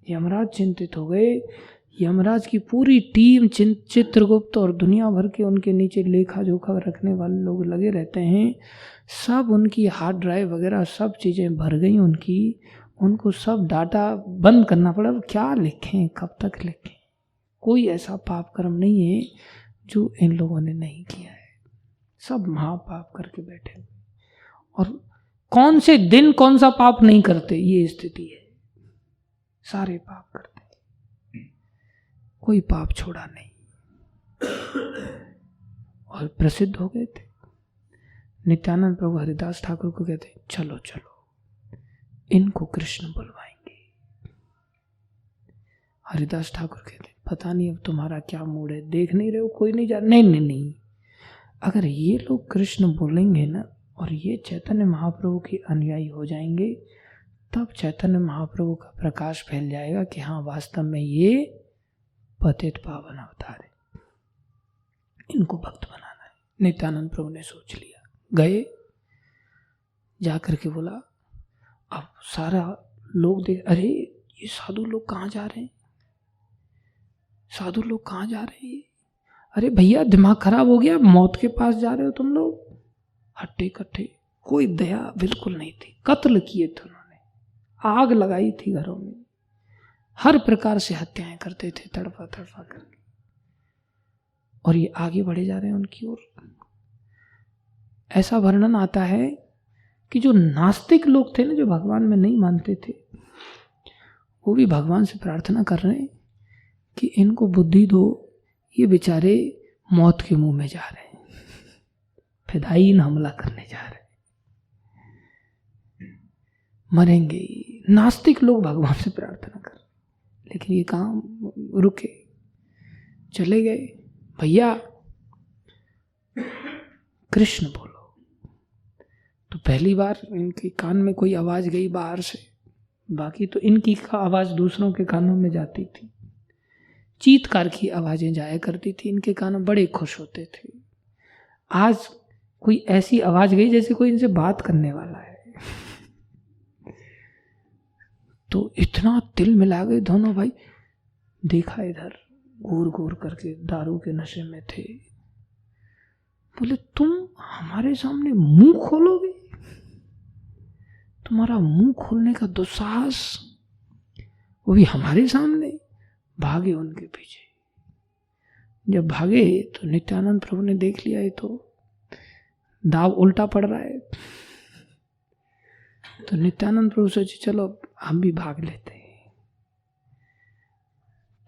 यमराज चिंतित हो गए। यमराज की पूरी टीम, चित्रगुप्त और दुनिया भर के उनके नीचे लेखा जोखा रखने वाले लोग लगे रहते हैं। सब उनकी हार्ड ड्राइव वगैरह सब चीज़ें भर गई उनकी, उनको सब डाटा बंद करना पड़ा। क्या लिखें, कब तक लिखें? कोई ऐसा पाप कर्म नहीं है जो इन लोगों ने नहीं किया है। सब महापाप करके बैठे हुए, और कौन से दिन कौन सा पाप नहीं करते, ये स्थिति है। सारे पाप करते। कोई पाप छोड़ा नहीं और प्रसिद्ध हो गए थे। नित्यानंद प्रभु हरिदास ठाकुर को कहते चलो चलो इनको कृष्ण बुलवाएंगे। हरिदास ठाकुर कहते पता नहीं अब तुम्हारा क्या मूड है, देख नहीं रहे हो कोई नहीं जा। नहीं, अगर ये लोग कृष्ण बोलेंगे ना और ये चैतन्य महाप्रभु के अनुयायी हो जाएंगे, तब चैतन्य महाप्रभु का प्रकाश फैल जाएगा कि हाँ वास्तव में ये पतित पावन अवतार है, इनको भक्त बनाना है। नित्यानंद प्रभु ने सोच लिया, गए जाकर के बोला अब सारा लोग देख, अरे ये साधु लोग कहाँ जा रहे हैं, साधु लोग कहाँ जा रहे हैं, अरे भैया दिमाग खराब हो गया, मौत के पास जा रहे हो तुम लोग। हट्टे कट्टे, कोई दया बिल्कुल नहीं थी, कत्ल किए थे उन्होंने, आग लगाई थी घरों में, हर प्रकार से हत्याएं करते थे तड़पा तड़पा करके। और ये आगे बढ़े जा रहे हैं उनकी ओर। ऐसा वर्णन आता है कि जो नास्तिक लोग थे ना, जो भगवान में नहीं मानते थे, वो भी भगवान से प्रार्थना कर रहे हैं कि इनको बुद्धि दो, ये बेचारे मौत के मुंह में जा रहे हैं, फिदायीन हमला करने जा रहे हैं, मरेंगे। नास्तिक लोग भगवान से प्रार्थना कर, लेकिन ये काम रुके, चले गए। भैया कृष्ण बोलो। तो पहली बार इनके कान में कोई आवाज गई बाहर से, बाकी तो इनकी आवाज दूसरों के कानों में जाती थी, चीत्कार की आवाजें जाया करती थी इनके कानों, बड़े खुश होते थे। आज कोई ऐसी आवाज गई जैसे कोई इनसे बात करने वाला है, तो इतना तिल मिला गए दोनों भाई। देखा इधर घूर घूर करके दारू के नशे में थे, बोले तुम हमारे सामने मुंह खोलोगे, तुम्हारा मुंह खोलने का दुस्साहस, वो भी हमारे सामने। भागे उनके पीछे। जब भागे तो नित्यानंद प्रभु ने देख लिया ये तो दाव उल्टा पड़ रहा है, तो नित्यानंद प्रभु सोचे चलो हम भी भाग लेते हैं।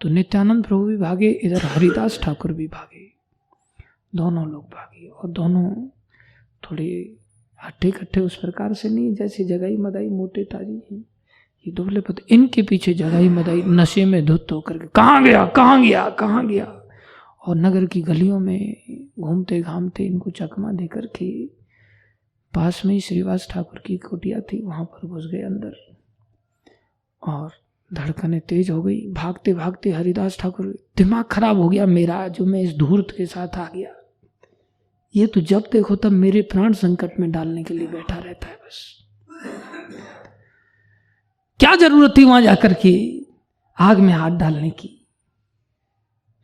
तो नित्यानंद प्रभु भी भागे, इधर हरिदास ठाकुर भी भागे, दोनों लोग भागे। और दोनों थोड़े हट्टे कट्टे उस प्रकार से नहीं जैसे जगाई मदाई मोटे ताजी हैं, ये दुबले पतले। इनके पीछे जगाई मदाई नशे में धुत होकर के कहाँ गया कहाँ गया कहाँ गया, और नगर की गलियों में घूमते घामते इनको चकमा दे करके पास में ही श्रीवास ठाकुर की कुटिया थी, वहां पर घुस गए अंदर। और धड़कनें तेज हो गई, भागते भागते हरिदास ठाकुर, दिमाग खराब हो गया मेरा, जो मैं इस धूर्त के साथ आ गया, ये तो जब देखो तब मेरे प्राण संकट में डालने के लिए बैठा रहता है, बस क्या जरूरत थी वहां जाकर के आग में हाथ डालने की।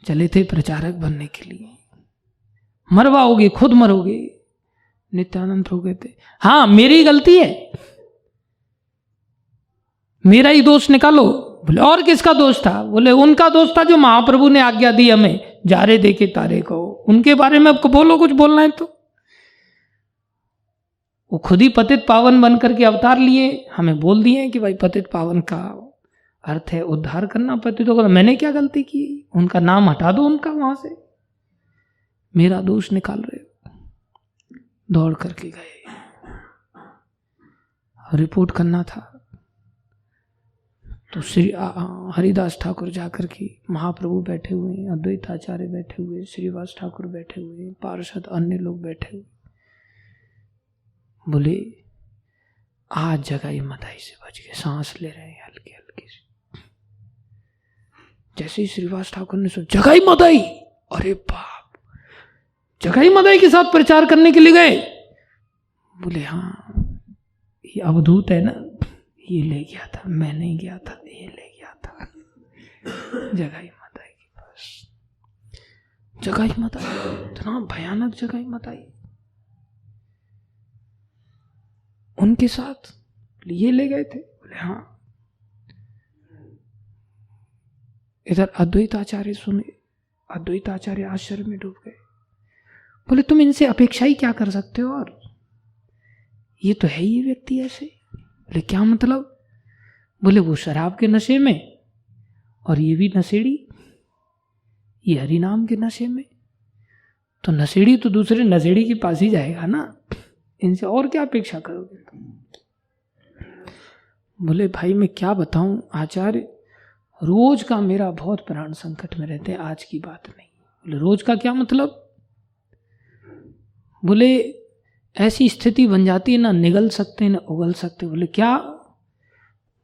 चले थे प्रचारक बनने के लिए, मरवाओगे खुद मरोगे। नित्यानंद प्रभु कहते हाँ मेरी गलती है, मेरा ही दोष निकालो। बोले और किसका दोष था? बोले उनका दोष था जो महाप्रभु ने आज्ञा दी हमें जारे दे के तारे को, उनके बारे में आपको बोलो, कुछ बोलना है तो। वो खुद ही पतित पावन बन करके अवतार लिए, हमें बोल दिए कि भाई पतित पावन का अर्थ है उद्धार करना पतितों का। मैंने क्या गलती की? उनका नाम हटा दो उनका वहां से, मेरा दोष निकाल रहे हो। दौड़ करके गए, रिपोर्ट करना था। तो श्री हरिदास ठाकुर जाकर के, महाप्रभु बैठे हुए हैं, अद्वैत आचार्य बैठे हुए, श्रीवास ठाकुर बैठे हुए, पार्षद अन्य लोग बैठे हुए। बोले आज जगाई मदाई से बच गए, सांस ले रहे हैं हल्की हल्की से। जैसे ही श्रीवास ठाकुर ने सोचा जगाई मदाई, अरे बाप, जगाई मदाई के साथ प्रचार करने के लिए गए। बोले हाँ ये अवधूत है ना, ये ले गया था, मैं नहीं गया था, ये ले गया था जगाई मदाई के पास। जगाई मदाई इतना भयानक, जगाई मदाई उनके साथ ये ले गए थे। बोले हाँ। इधर अद्वैत आचार्य सुने, अद्वैत आचार्य आश्चर्य में डूब गए। बोले तुम इनसे अपेक्षा ही क्या कर सकते हो, और ये तो है ही व्यक्ति ऐसे। बोले क्या मतलब? बोले वो शराब के नशे में और ये भी नशेड़ी। ये हरि नाम के नशे में। तो नशेड़ी तो दूसरे नशेड़ी के पास ही जाएगा ना, इनसे और क्या अपेक्षा करोगे तुम। बोले भाई मैं क्या बताऊं आचार्य, रोज का मेरा बहुत प्राण संकट में रहते हैं, आज की बात नहीं। बोले रोज का क्या मतलब। बोले ऐसी स्थिति बन जाती है ना निगल सकते ना उगल सकते। बोले क्या।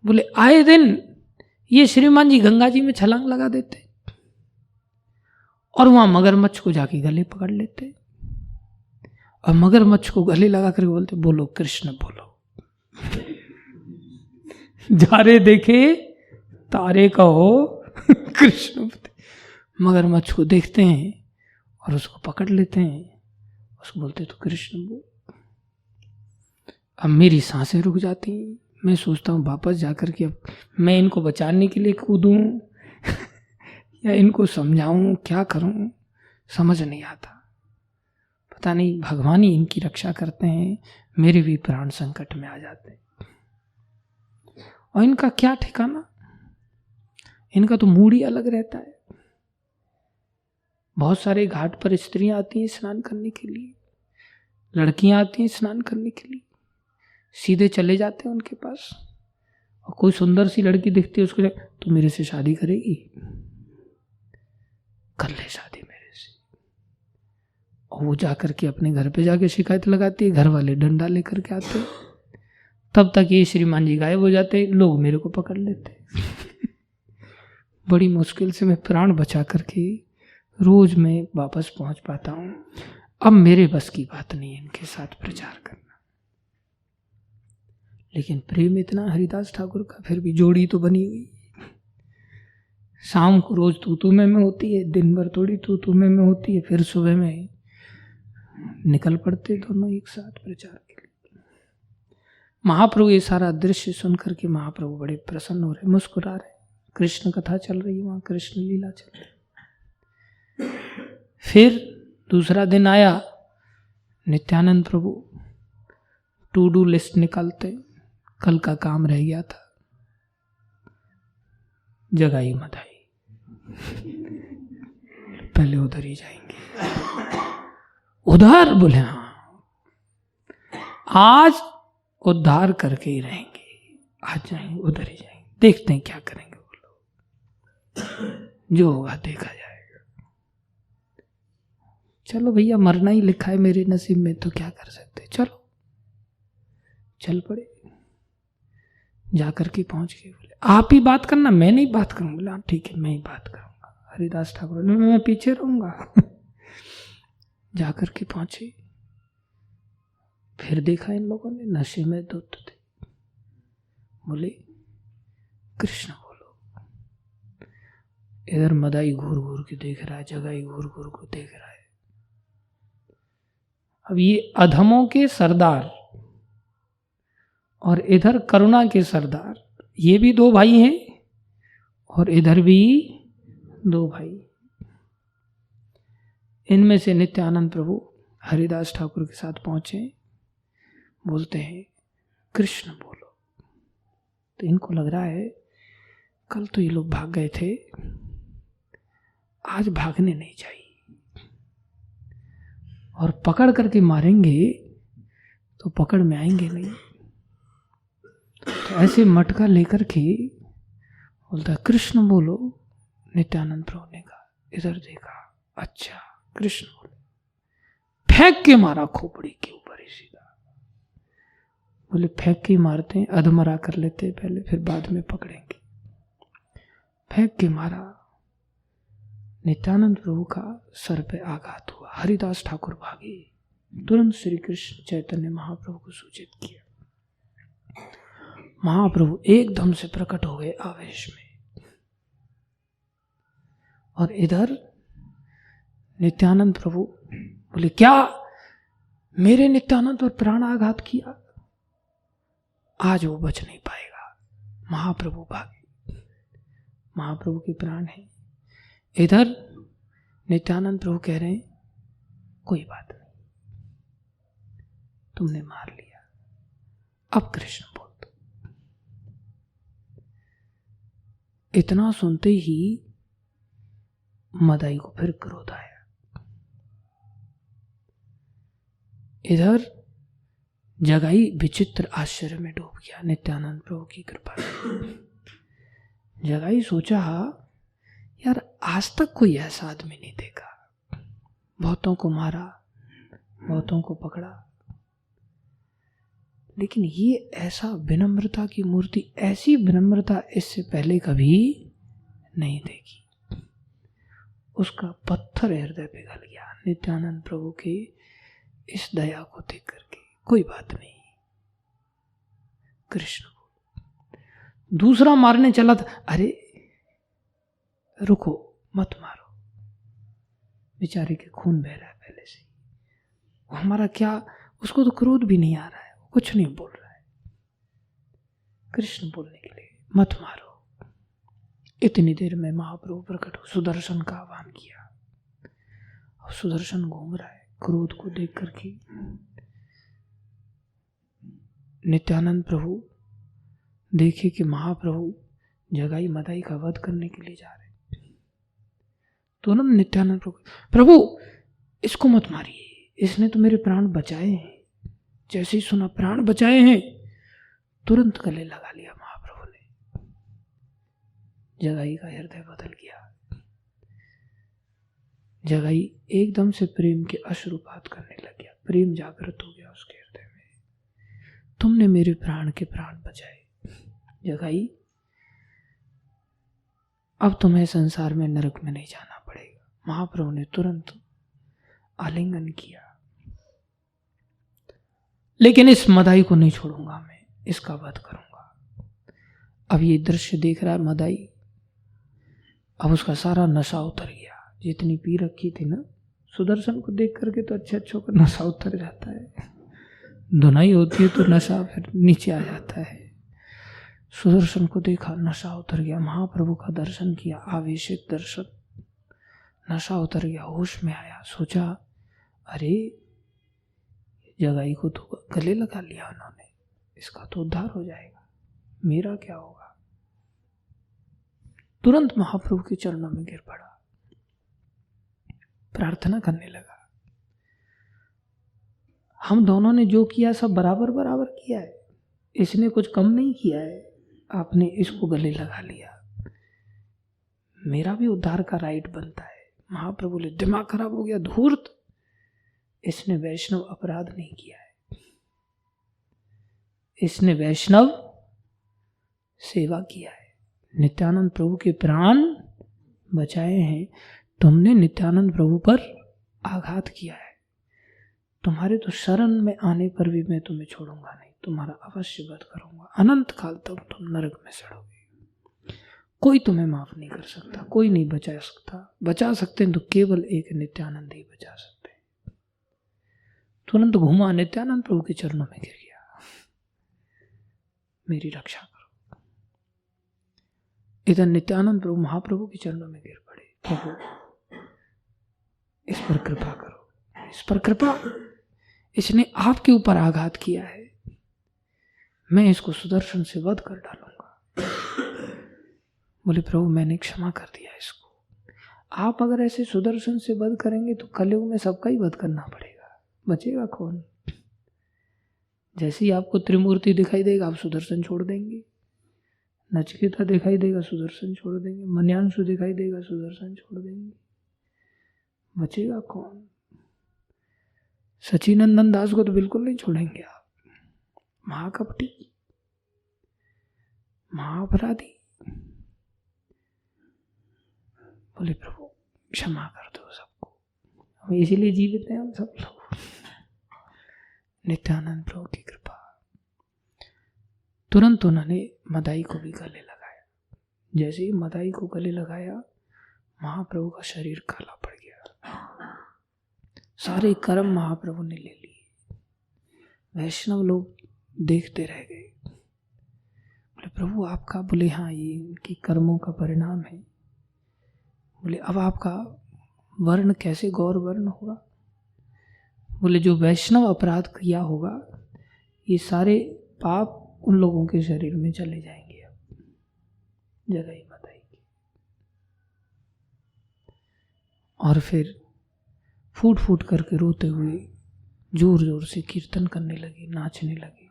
बोले आए दिन ये श्रीमान जी गंगा जी में छलांग लगा देते और वहां मगरमच्छ को जाके गले पकड़ लेते और मगरमच्छ को गले लगा करके बोलते बोलो कृष्ण बोलो। जा रे देखे तारे कहो कृष्ण। मगरमच्छ को देखते हैं और उसको पकड़ लेते हैं, उसको बोलते तो कृष्ण बोल। अब मेरी सांसें रुक जाती हैं, मैं सोचता हूँ वापस जाकर के अब मैं इनको बचाने के लिए कूदूं या इनको समझाऊं, क्या करूं, समझ नहीं आता। पता नहीं भगवान ही इनकी रक्षा करते हैं, मेरे भी प्राण संकट में आ जाते हैं। और इनका क्या ठिकाना, इनका तो मूड ही अलग रहता है। बहुत सारे घाट पर स्त्रियां आती हैं स्नान करने के लिए, लड़कियां आती हैं स्नान करने के लिए, सीधे चले जाते हैं उनके पास। और कोई सुंदर सी लड़की दिखती है उसको, तो मेरे से शादी करेगी, कर ले शादी मेरे से। और वो जाकर के अपने घर पे जाके शिकायत लगाती है, घर वाले डंडा लेकर के आते हैं। तब तक ये श्रीमान जी गायब हो जाते, लोग मेरे को पकड़ लेते। बड़ी मुश्किल से मैं प्राण बचा करके रोज मैं वापस पहुंच पाता हूं। अब मेरे बस की बात नहीं है इनके साथ प्रचार करना, लेकिन प्रेम इतना हरिदास ठाकुर का, फिर भी जोड़ी तो बनी हुई। शाम को रोज तू में होती है, दिन भर थोड़ी तू में होती है, फिर सुबह में निकल पड़ते दोनों एक साथ प्रचार के लिए। महाप्रभु ये सारा दृश्य सुन करके महाप्रभु बड़े प्रसन्न हो रहे, मुस्कुरा रहे। कृष्ण कथा चल रही है वहां, कृष्ण लीला चल रही। फिर दूसरा दिन आया, नित्यानंद प्रभु टू डू लिस्ट निकालते, कल का काम रह गया था जगाई मधाई, पहले उधर ही जाएंगे। उधर बोले हाँ आज उद्धार करके ही रहेंगे, आज जाएंगे उधर ही जाएंगे, देखते हैं क्या करेंगे वो लोग, जो होगा देखा जाएगा। चलो भैया मरना ही लिखा है मेरे नसीब में, तो क्या कर सकते, चलो चल पड़े। जाकर के पहुंच गए, बोले आप ही बात करना, मैं नहीं बात करूंगा। बोला ठीक है मैं ही बात करूंगा। हरिदास ठाकुर ने, मैं पीछे रहूंगा। जाकर के पहुंचे, फिर देखा इन लोगों ने नशे में धुत थे। बोले कृष्ण बोलो। इधर मदाई घूर घूर के देख रहा है, जगाई घूर घूर को देख रहा है। अब ये अधमों के सरदार और इधर करुणा के सरदार, ये भी दो भाई हैं और इधर भी दो भाई। इनमें से नित्यानंद प्रभु हरिदास ठाकुर के साथ पहुंचे, बोलते हैं कृष्ण बोलो। तो इनको लग रहा है कल तो ये लोग भाग गए थे, आज भागने नहीं चाहिए, और पकड़ करके मारेंगे तो पकड़ में आएंगे नहीं। तो ऐसे मटका लेकर के बोलता कृष्ण बोलो। नित्यानंद प्रभु ने कहा, इधर देखा, अच्छा कृष्ण बोलो, फेंक के मारा खोपड़ी के ऊपर ही सीधा। बोले फेंक के मारते हैं, अधमरा कर लेते हैं पहले, फिर बाद में पकड़ेंगे। फेंक के मारा, नित्यानंद प्रभु का सर पे आघात हुआ। हरिदास ठाकुर भागे, तुरंत श्री कृष्ण चैतन्य महाप्रभु को सूचित किया। महाप्रभु एकदम से प्रकट हो गए आवेश में, और इधर नित्यानंद प्रभु बोले क्या मेरे नित्यानंद पर प्राण आघात किया, आज वो बच नहीं पाएगा। महाप्रभु भागे, महाप्रभु के प्राण हैं। इधर नित्यानंद प्रभु कह रहे हैं कोई बात नहीं, तुमने मार लिया, अब कृष्ण बोल दो। इतना सुनते ही मदाई को फिर क्रोध आया। इधर जगाई विचित्र आश्चर्य में डूब गया नित्यानंद प्रभु की कृपा से। जगाई सोचा, यार आज तक कोई ऐसा आदमी नहीं देखा, बहुतों को मारा, बहुतों को पकड़ा, लेकिन ये ऐसा विनम्रता की मूर्ति, ऐसी विनम्रता इससे पहले कभी नहीं देखी। उसका पत्थर हृदय पिघल गया नित्यानंद प्रभु के इस दया को देख करके। कोई बात नहीं, कृष्ण को दूसरा मारने चला था, अरे रुको मत मारो, बेचारे के खून बह रहा है पहले से, हमारा क्या, उसको तो क्रोध भी नहीं आ रहा है, कुछ नहीं बोल रहा है। कृष्ण बोलने के लिए मत मारो। इतनी देर में महाप्रभु प्रकट हो सुदर्शन का आह्वान किया। और सुदर्शन घूम रहा है क्रोध को देख करके। नित्यानंद प्रभु देखे कि महाप्रभु जगाई मदाई का वध करने के लिए जा रहे। तुरंत नित्यानंद प्रभु इसको मत मारिए, इसने तो मेरे प्राण बचाए हैं। जैसे ही सुना प्राण बचाए हैं, तुरंत गले लगा लिया महाप्रभु ने। जगाई का हृदय बदल गया। जगाई एकदम से प्रेम के अश्रुपात करने लग गया। प्रेम जागृत हो गया उसके हृदय में। तुमने मेरे प्राण के प्राण बचाए जगाई, अब तुम्हें संसार में नरक में नहीं जाना पड़ेगा। महाप्रभु ने तुरंत आलिंगन किया। लेकिन इस मदाई को नहीं छोड़ूंगा, मैं इसका वध करूंगा। अब ये दृश्य देख रहा है मदाई, अब उसका सारा नशा उतर गया। जितनी पी रखी थी ना, सुदर्शन को देख करके तो अच्छे का नशा उतर जाता है। धुनाई होती है तो नशा फिर नीचे आ जाता है। सुदर्शन को देखा, नशा उतर गया। महाप्रभु का दर्शन किया, आवेशित दर्शन, नशा उतर गया, होश में आया। सोचा, अरे जगाई को तो गले लगा लिया उन्होंने, इसका तो उद्धार हो जाएगा, मेरा क्या होगा। तुरंत महाप्रभु के चरणों में गिर पड़ा, प्रार्थना करने लगा। हम दोनों ने जो किया सब बराबर बराबर किया है, इसने कुछ कम नहीं किया है, आपने इसको गले लगा लिया, मेरा भी उद्धार का राइट बनता है। महाप्रभु ने दिमाग खराब हो गया, धूर्त, इसने वैष्णव अपराध नहीं किया है, इसने वैष्णव सेवा किया है, नित्यानंद प्रभु के प्राण बचाए हैं, तुमने नित्यानंद प्रभु पर आघात किया है, तुम्हारे तो शरण में आने पर भी मैं तुम्हें छोड़ूंगा नहीं, तुम्हारा अवश्य वध करूंगा, अनंत काल तक तुम नरक में सड़ोगे, कोई तुम्हें माफ नहीं कर सकता, कोई नहीं बचा सकता, बचा सकते हैं तो केवल एक नित्यानंद ही बचा सकते हैं। तुरंत घुमा, नित्यानंद प्रभु के चरणों में गिर गया, मेरी रक्षा करो। इधर नित्यानंद प्रभु महाप्रभु के चरणों में गिर पड़े, प्रभु इस पर कृपा करो, इस पर कृपा, इसने आपके ऊपर आघात किया है, मैं इसको सुदर्शन से वध कर डालूंगा। बोले प्रभु मैंने क्षमा कर दिया इसको, आप अगर ऐसे सुदर्शन से वध करेंगे तो कलयुग में सबका ही वध करना पड़ेगा, बचेगा कौन। जैसे ही आपको त्रिमूर्ति दिखाई देगा आप सुदर्शन छोड़ देंगे, नचिकेता दिखाई देगा सुदर्शन छोड़ देंगे, मन्यांशु दिखाई देगा सुदर्शन छोड़ देंगे, बचेगा कौन। सचिनंदन दास को तो बिल्कुल नहीं छोड़ेंगे आप, महाकपटी, महाअपराधी। बोले प्रभु क्षमा कर दो सबको, हम इसीलिए जीवित हैं हम सब लोग। नित्यानंद प्रभु की कृपा। तुरंत उन्होंने मदाई को भी गले लगाया। जैसे ही मदाई को गले लगाया, महाप्रभु का शरीर काला पड़ गया, सारे कर्म महाप्रभु ने ले लिए। वैष्णव लोग देखते रह गए। बोले प्रभु आपका, बोले हाँ ये इनकी कर्मों का परिणाम है। बोले अब आपका वर्ण कैसे गौर वर्ण होगा। बोले जो वैष्णव अपराध किया होगा ये सारे पाप उन लोगों के शरीर में चले जाएंगे। अब जगाई मदाई की और फिर फूट फूट करके रोते हुए जोर जोर से कीर्तन करने लगे, नाचने लगे।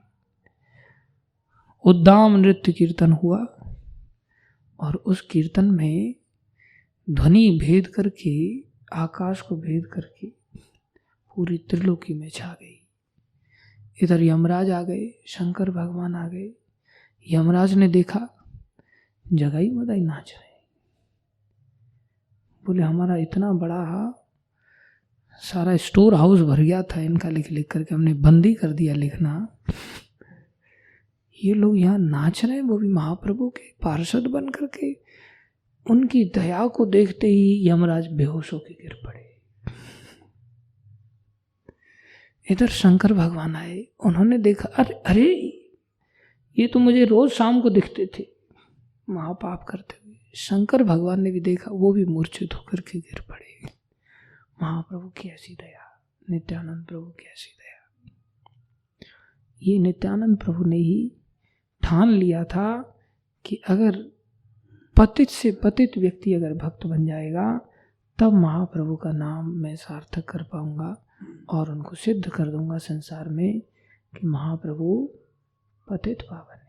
उद्दाम नृत्य कीर्तन हुआ और उस कीर्तन में ध्वनि भेद करके, आकाश को भेद करके पूरी त्रिलोकी में छा गई। इधर यमराज आ गए, शंकर भगवान आ गए। यमराज ने देखा जगाई मदाई नाच रहे, बोले हमारा इतना बड़ा सारा स्टोर हाउस भर गया था इनका लिख लिख करके, हमने बंदी कर दिया लिखना, ये लोग यहाँ नाच रहे हैं, वो भी महाप्रभु के पार्षद बन करके। उनकी दया को देखते ही यमराज बेहोश होकर गिर पड़े। इधर शंकर भगवान आए, उन्होंने देखा अरे ये तो मुझे रोज शाम को दिखते थे महापाप करते हुए। शंकर भगवान ने भी देखा, वो भी मूर्छित होकर के गिर पड़े। महाप्रभु की ऐसी दया, नित्यानंद प्रभु की ऐसी दया। ये नित्यानंद प्रभु ने ही ठान लिया था कि अगर पतित से पतित व्यक्ति अगर भक्त बन जाएगा तब महाप्रभु का नाम मैं सार्थक कर पाऊंगा और उनको सिद्ध कर दूंगा संसार में कि महाप्रभु पतित पावन है।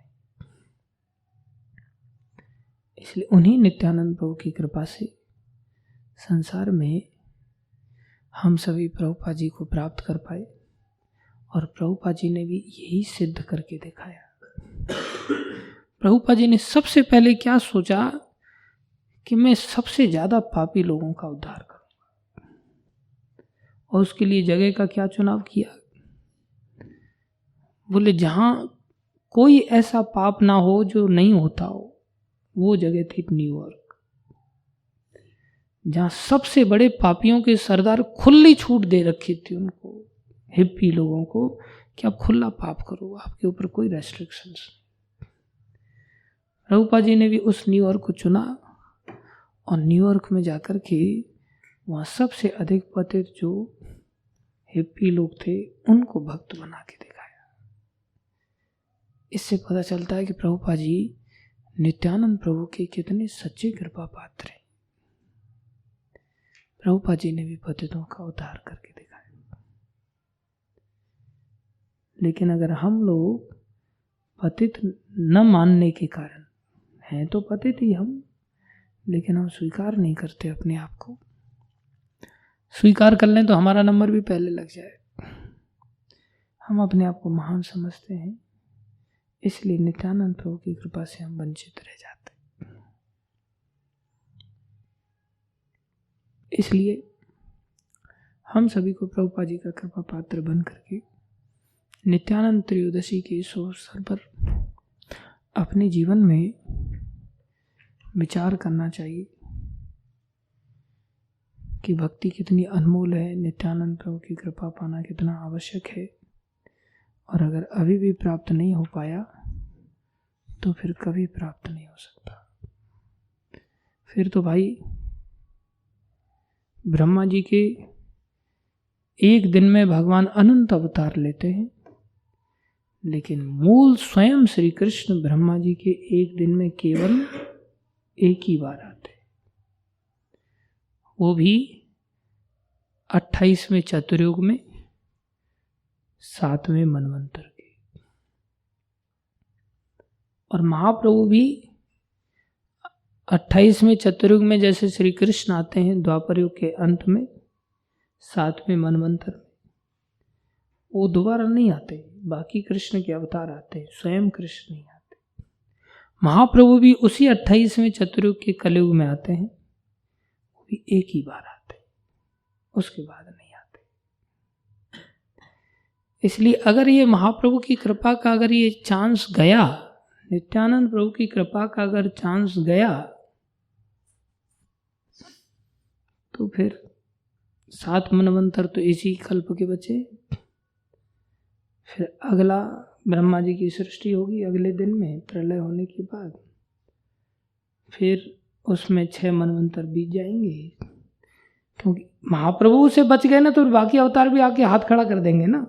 इसलिए उन्हीं नित्यानंद प्रभु की कृपा से संसार में हम सभी प्रभुपाद जी को प्राप्त कर पाए और प्रभुपाद जी ने भी यही सिद्ध करके दिखाया। प्रभुपाद जी ने सबसे पहले क्या सोचा कि मैं सबसे ज्यादा पापी लोगों का उद्धार करूंगा, और उसके लिए जगह का क्या चुनाव किया? बोले जहां कोई ऐसा पाप ना हो जो नहीं होता हो, वो जगह थी न्यूयॉर्क, जहां सबसे बड़े पापियों के सरदार खुली छूट दे रखी थी उनको, हिप्पी लोगों को, कि आप खुला पाप करो, आपके ऊपर कोई रेस्ट्रिक्शंस नहीं। प्रभुपाद जी ने भी उस न्यूयॉर्क को चुना और न्यूयॉर्क में जाकर के वहाँ सबसे अधिक पतित जो हिप्पी लोग थे उनको भक्त बना के दिखाया। इससे पता चलता है कि प्रभुपाद जी नित्यानंद प्रभु के कितने सच्चे कृपा पात्र हैं। प्रभुपाद जी ने भी पतितों का उद्धार करके दिखाया। लेकिन अगर हम लोग पतित न मानने के कारण, हैं तो पतित ही हम, लेकिन हम स्वीकार नहीं करते अपने आप को, स्वीकार कर लें तो हमारा नंबर भी पहले लग जाए। हम अपने आप को महान समझते हैं, इसलिए नित्यानंद प्रभु की कृपा से हम वंचित रह जाते हैं। इसलिए हम सभी को प्रभुपाद जी का कृपा पात्र बन करके नित्यानंद त्रयोदशी के इस अवसर पर अपने जीवन में विचार करना चाहिए कि भक्ति कितनी अनमोल है, नित्यानंद प्रभु की कृपा पाना कितना आवश्यक है, और अगर अभी भी प्राप्त नहीं हो पाया तो फिर कभी प्राप्त नहीं हो सकता। फिर तो भाई ब्रह्मा जी के एक दिन में भगवान अनंत अवतार लेते हैं, लेकिन मूल स्वयं श्री कृष्ण ब्रह्मा जी के एक दिन में केवल एक ही बार आते, वो भी 28वें चतुर्युग में 7वें मनवंतर के। और महाप्रभु भी 28वें चतुर्युग में जैसे श्री कृष्ण आते हैं द्वापर युग के अंत में 7वें मनवंतर में, वो दोबारा नहीं आते, बाकी कृष्ण के अवतार आते हैं, स्वयं कृष्ण नहीं आते। महाप्रभु भी उसी 28वें चतुर्युग के कलयुग में आते हैं, वो भी एक ही बार आते हैं, उसके बाद नहीं आते। इसलिए अगर ये महाप्रभु की कृपा का अगर ये चांस गया, नित्यानंद प्रभु की कृपा का अगर चांस गया, तो फिर 7 मनवंतर तो इसी कल्प के बचे। फिर अगला ब्रह्मा जी की सृष्टि होगी अगले दिन में प्रलय होने के बाद, फिर उसमें 6 मनवंतर बीत जाएंगे, क्योंकि महाप्रभु से बच गए ना तो बाकी अवतार भी आके हाथ खड़ा कर देंगे ना,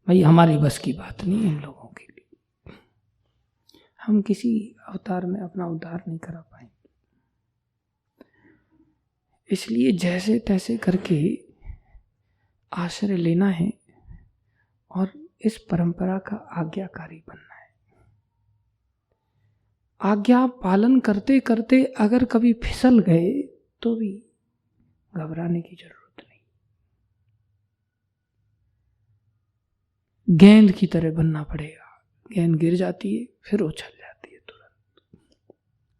भाई हमारी बस की बात नहीं है इन लोगों के लिए, हम किसी अवतार में अपना उद्धार नहीं करा पाएंगे। इसलिए जैसे तैसे करके आश्रय लेना है और इस परंपरा का आज्ञाकारी बनना है। आज्ञा पालन करते करते अगर कभी फिसल गए तो भी घबराने की जरूरत नहीं। गेंद की तरह बनना पड़ेगा। गेंद गिर जाती है फिर उछल जाती है तुरंत।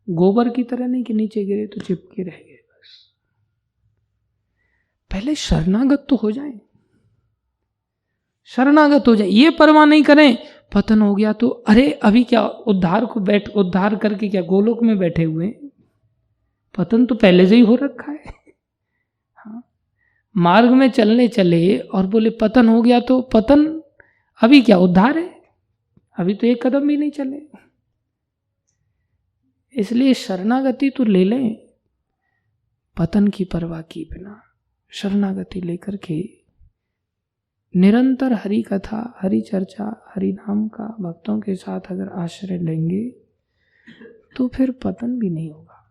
गोबर की तरह नहीं कि नीचे गिरे तो चिपके रह गए, बस पहले शरणागत तो हो जाए, शरणागत हो जाए। ये परवाह नहीं करें पतन हो गया तो अरे अभी क्या उद्धार करके क्या गोलोक में बैठे हुए, पतन तो पहले से ही हो रखा है। हाँ, मार्ग में चलने चले और बोले पतन हो गया तो पतन, अभी क्या उद्धार है, अभी तो एक कदम भी नहीं चले। इसलिए शरणागति तो ले लें, पतन की परवाह की बिना शरणागति लेकर के निरंतर हरि कथा, हरि चर्चा, हरि नाम का भक्तों के साथ अगर आश्रय लेंगे तो फिर पतन भी नहीं होगा,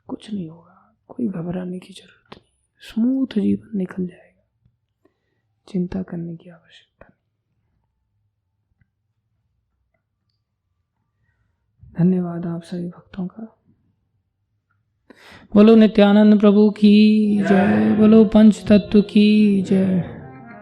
कुछ नहीं होगा, कोई घबराने की जरूरत नहीं, स्मूथ जीवन निकल जाएगा, चिंता करने की आवश्यकता नहीं। धन्यवाद आप सभी भक्तों का। बोलो नित्यानंद प्रभु की जय, बोलो पंच तत्व की जय।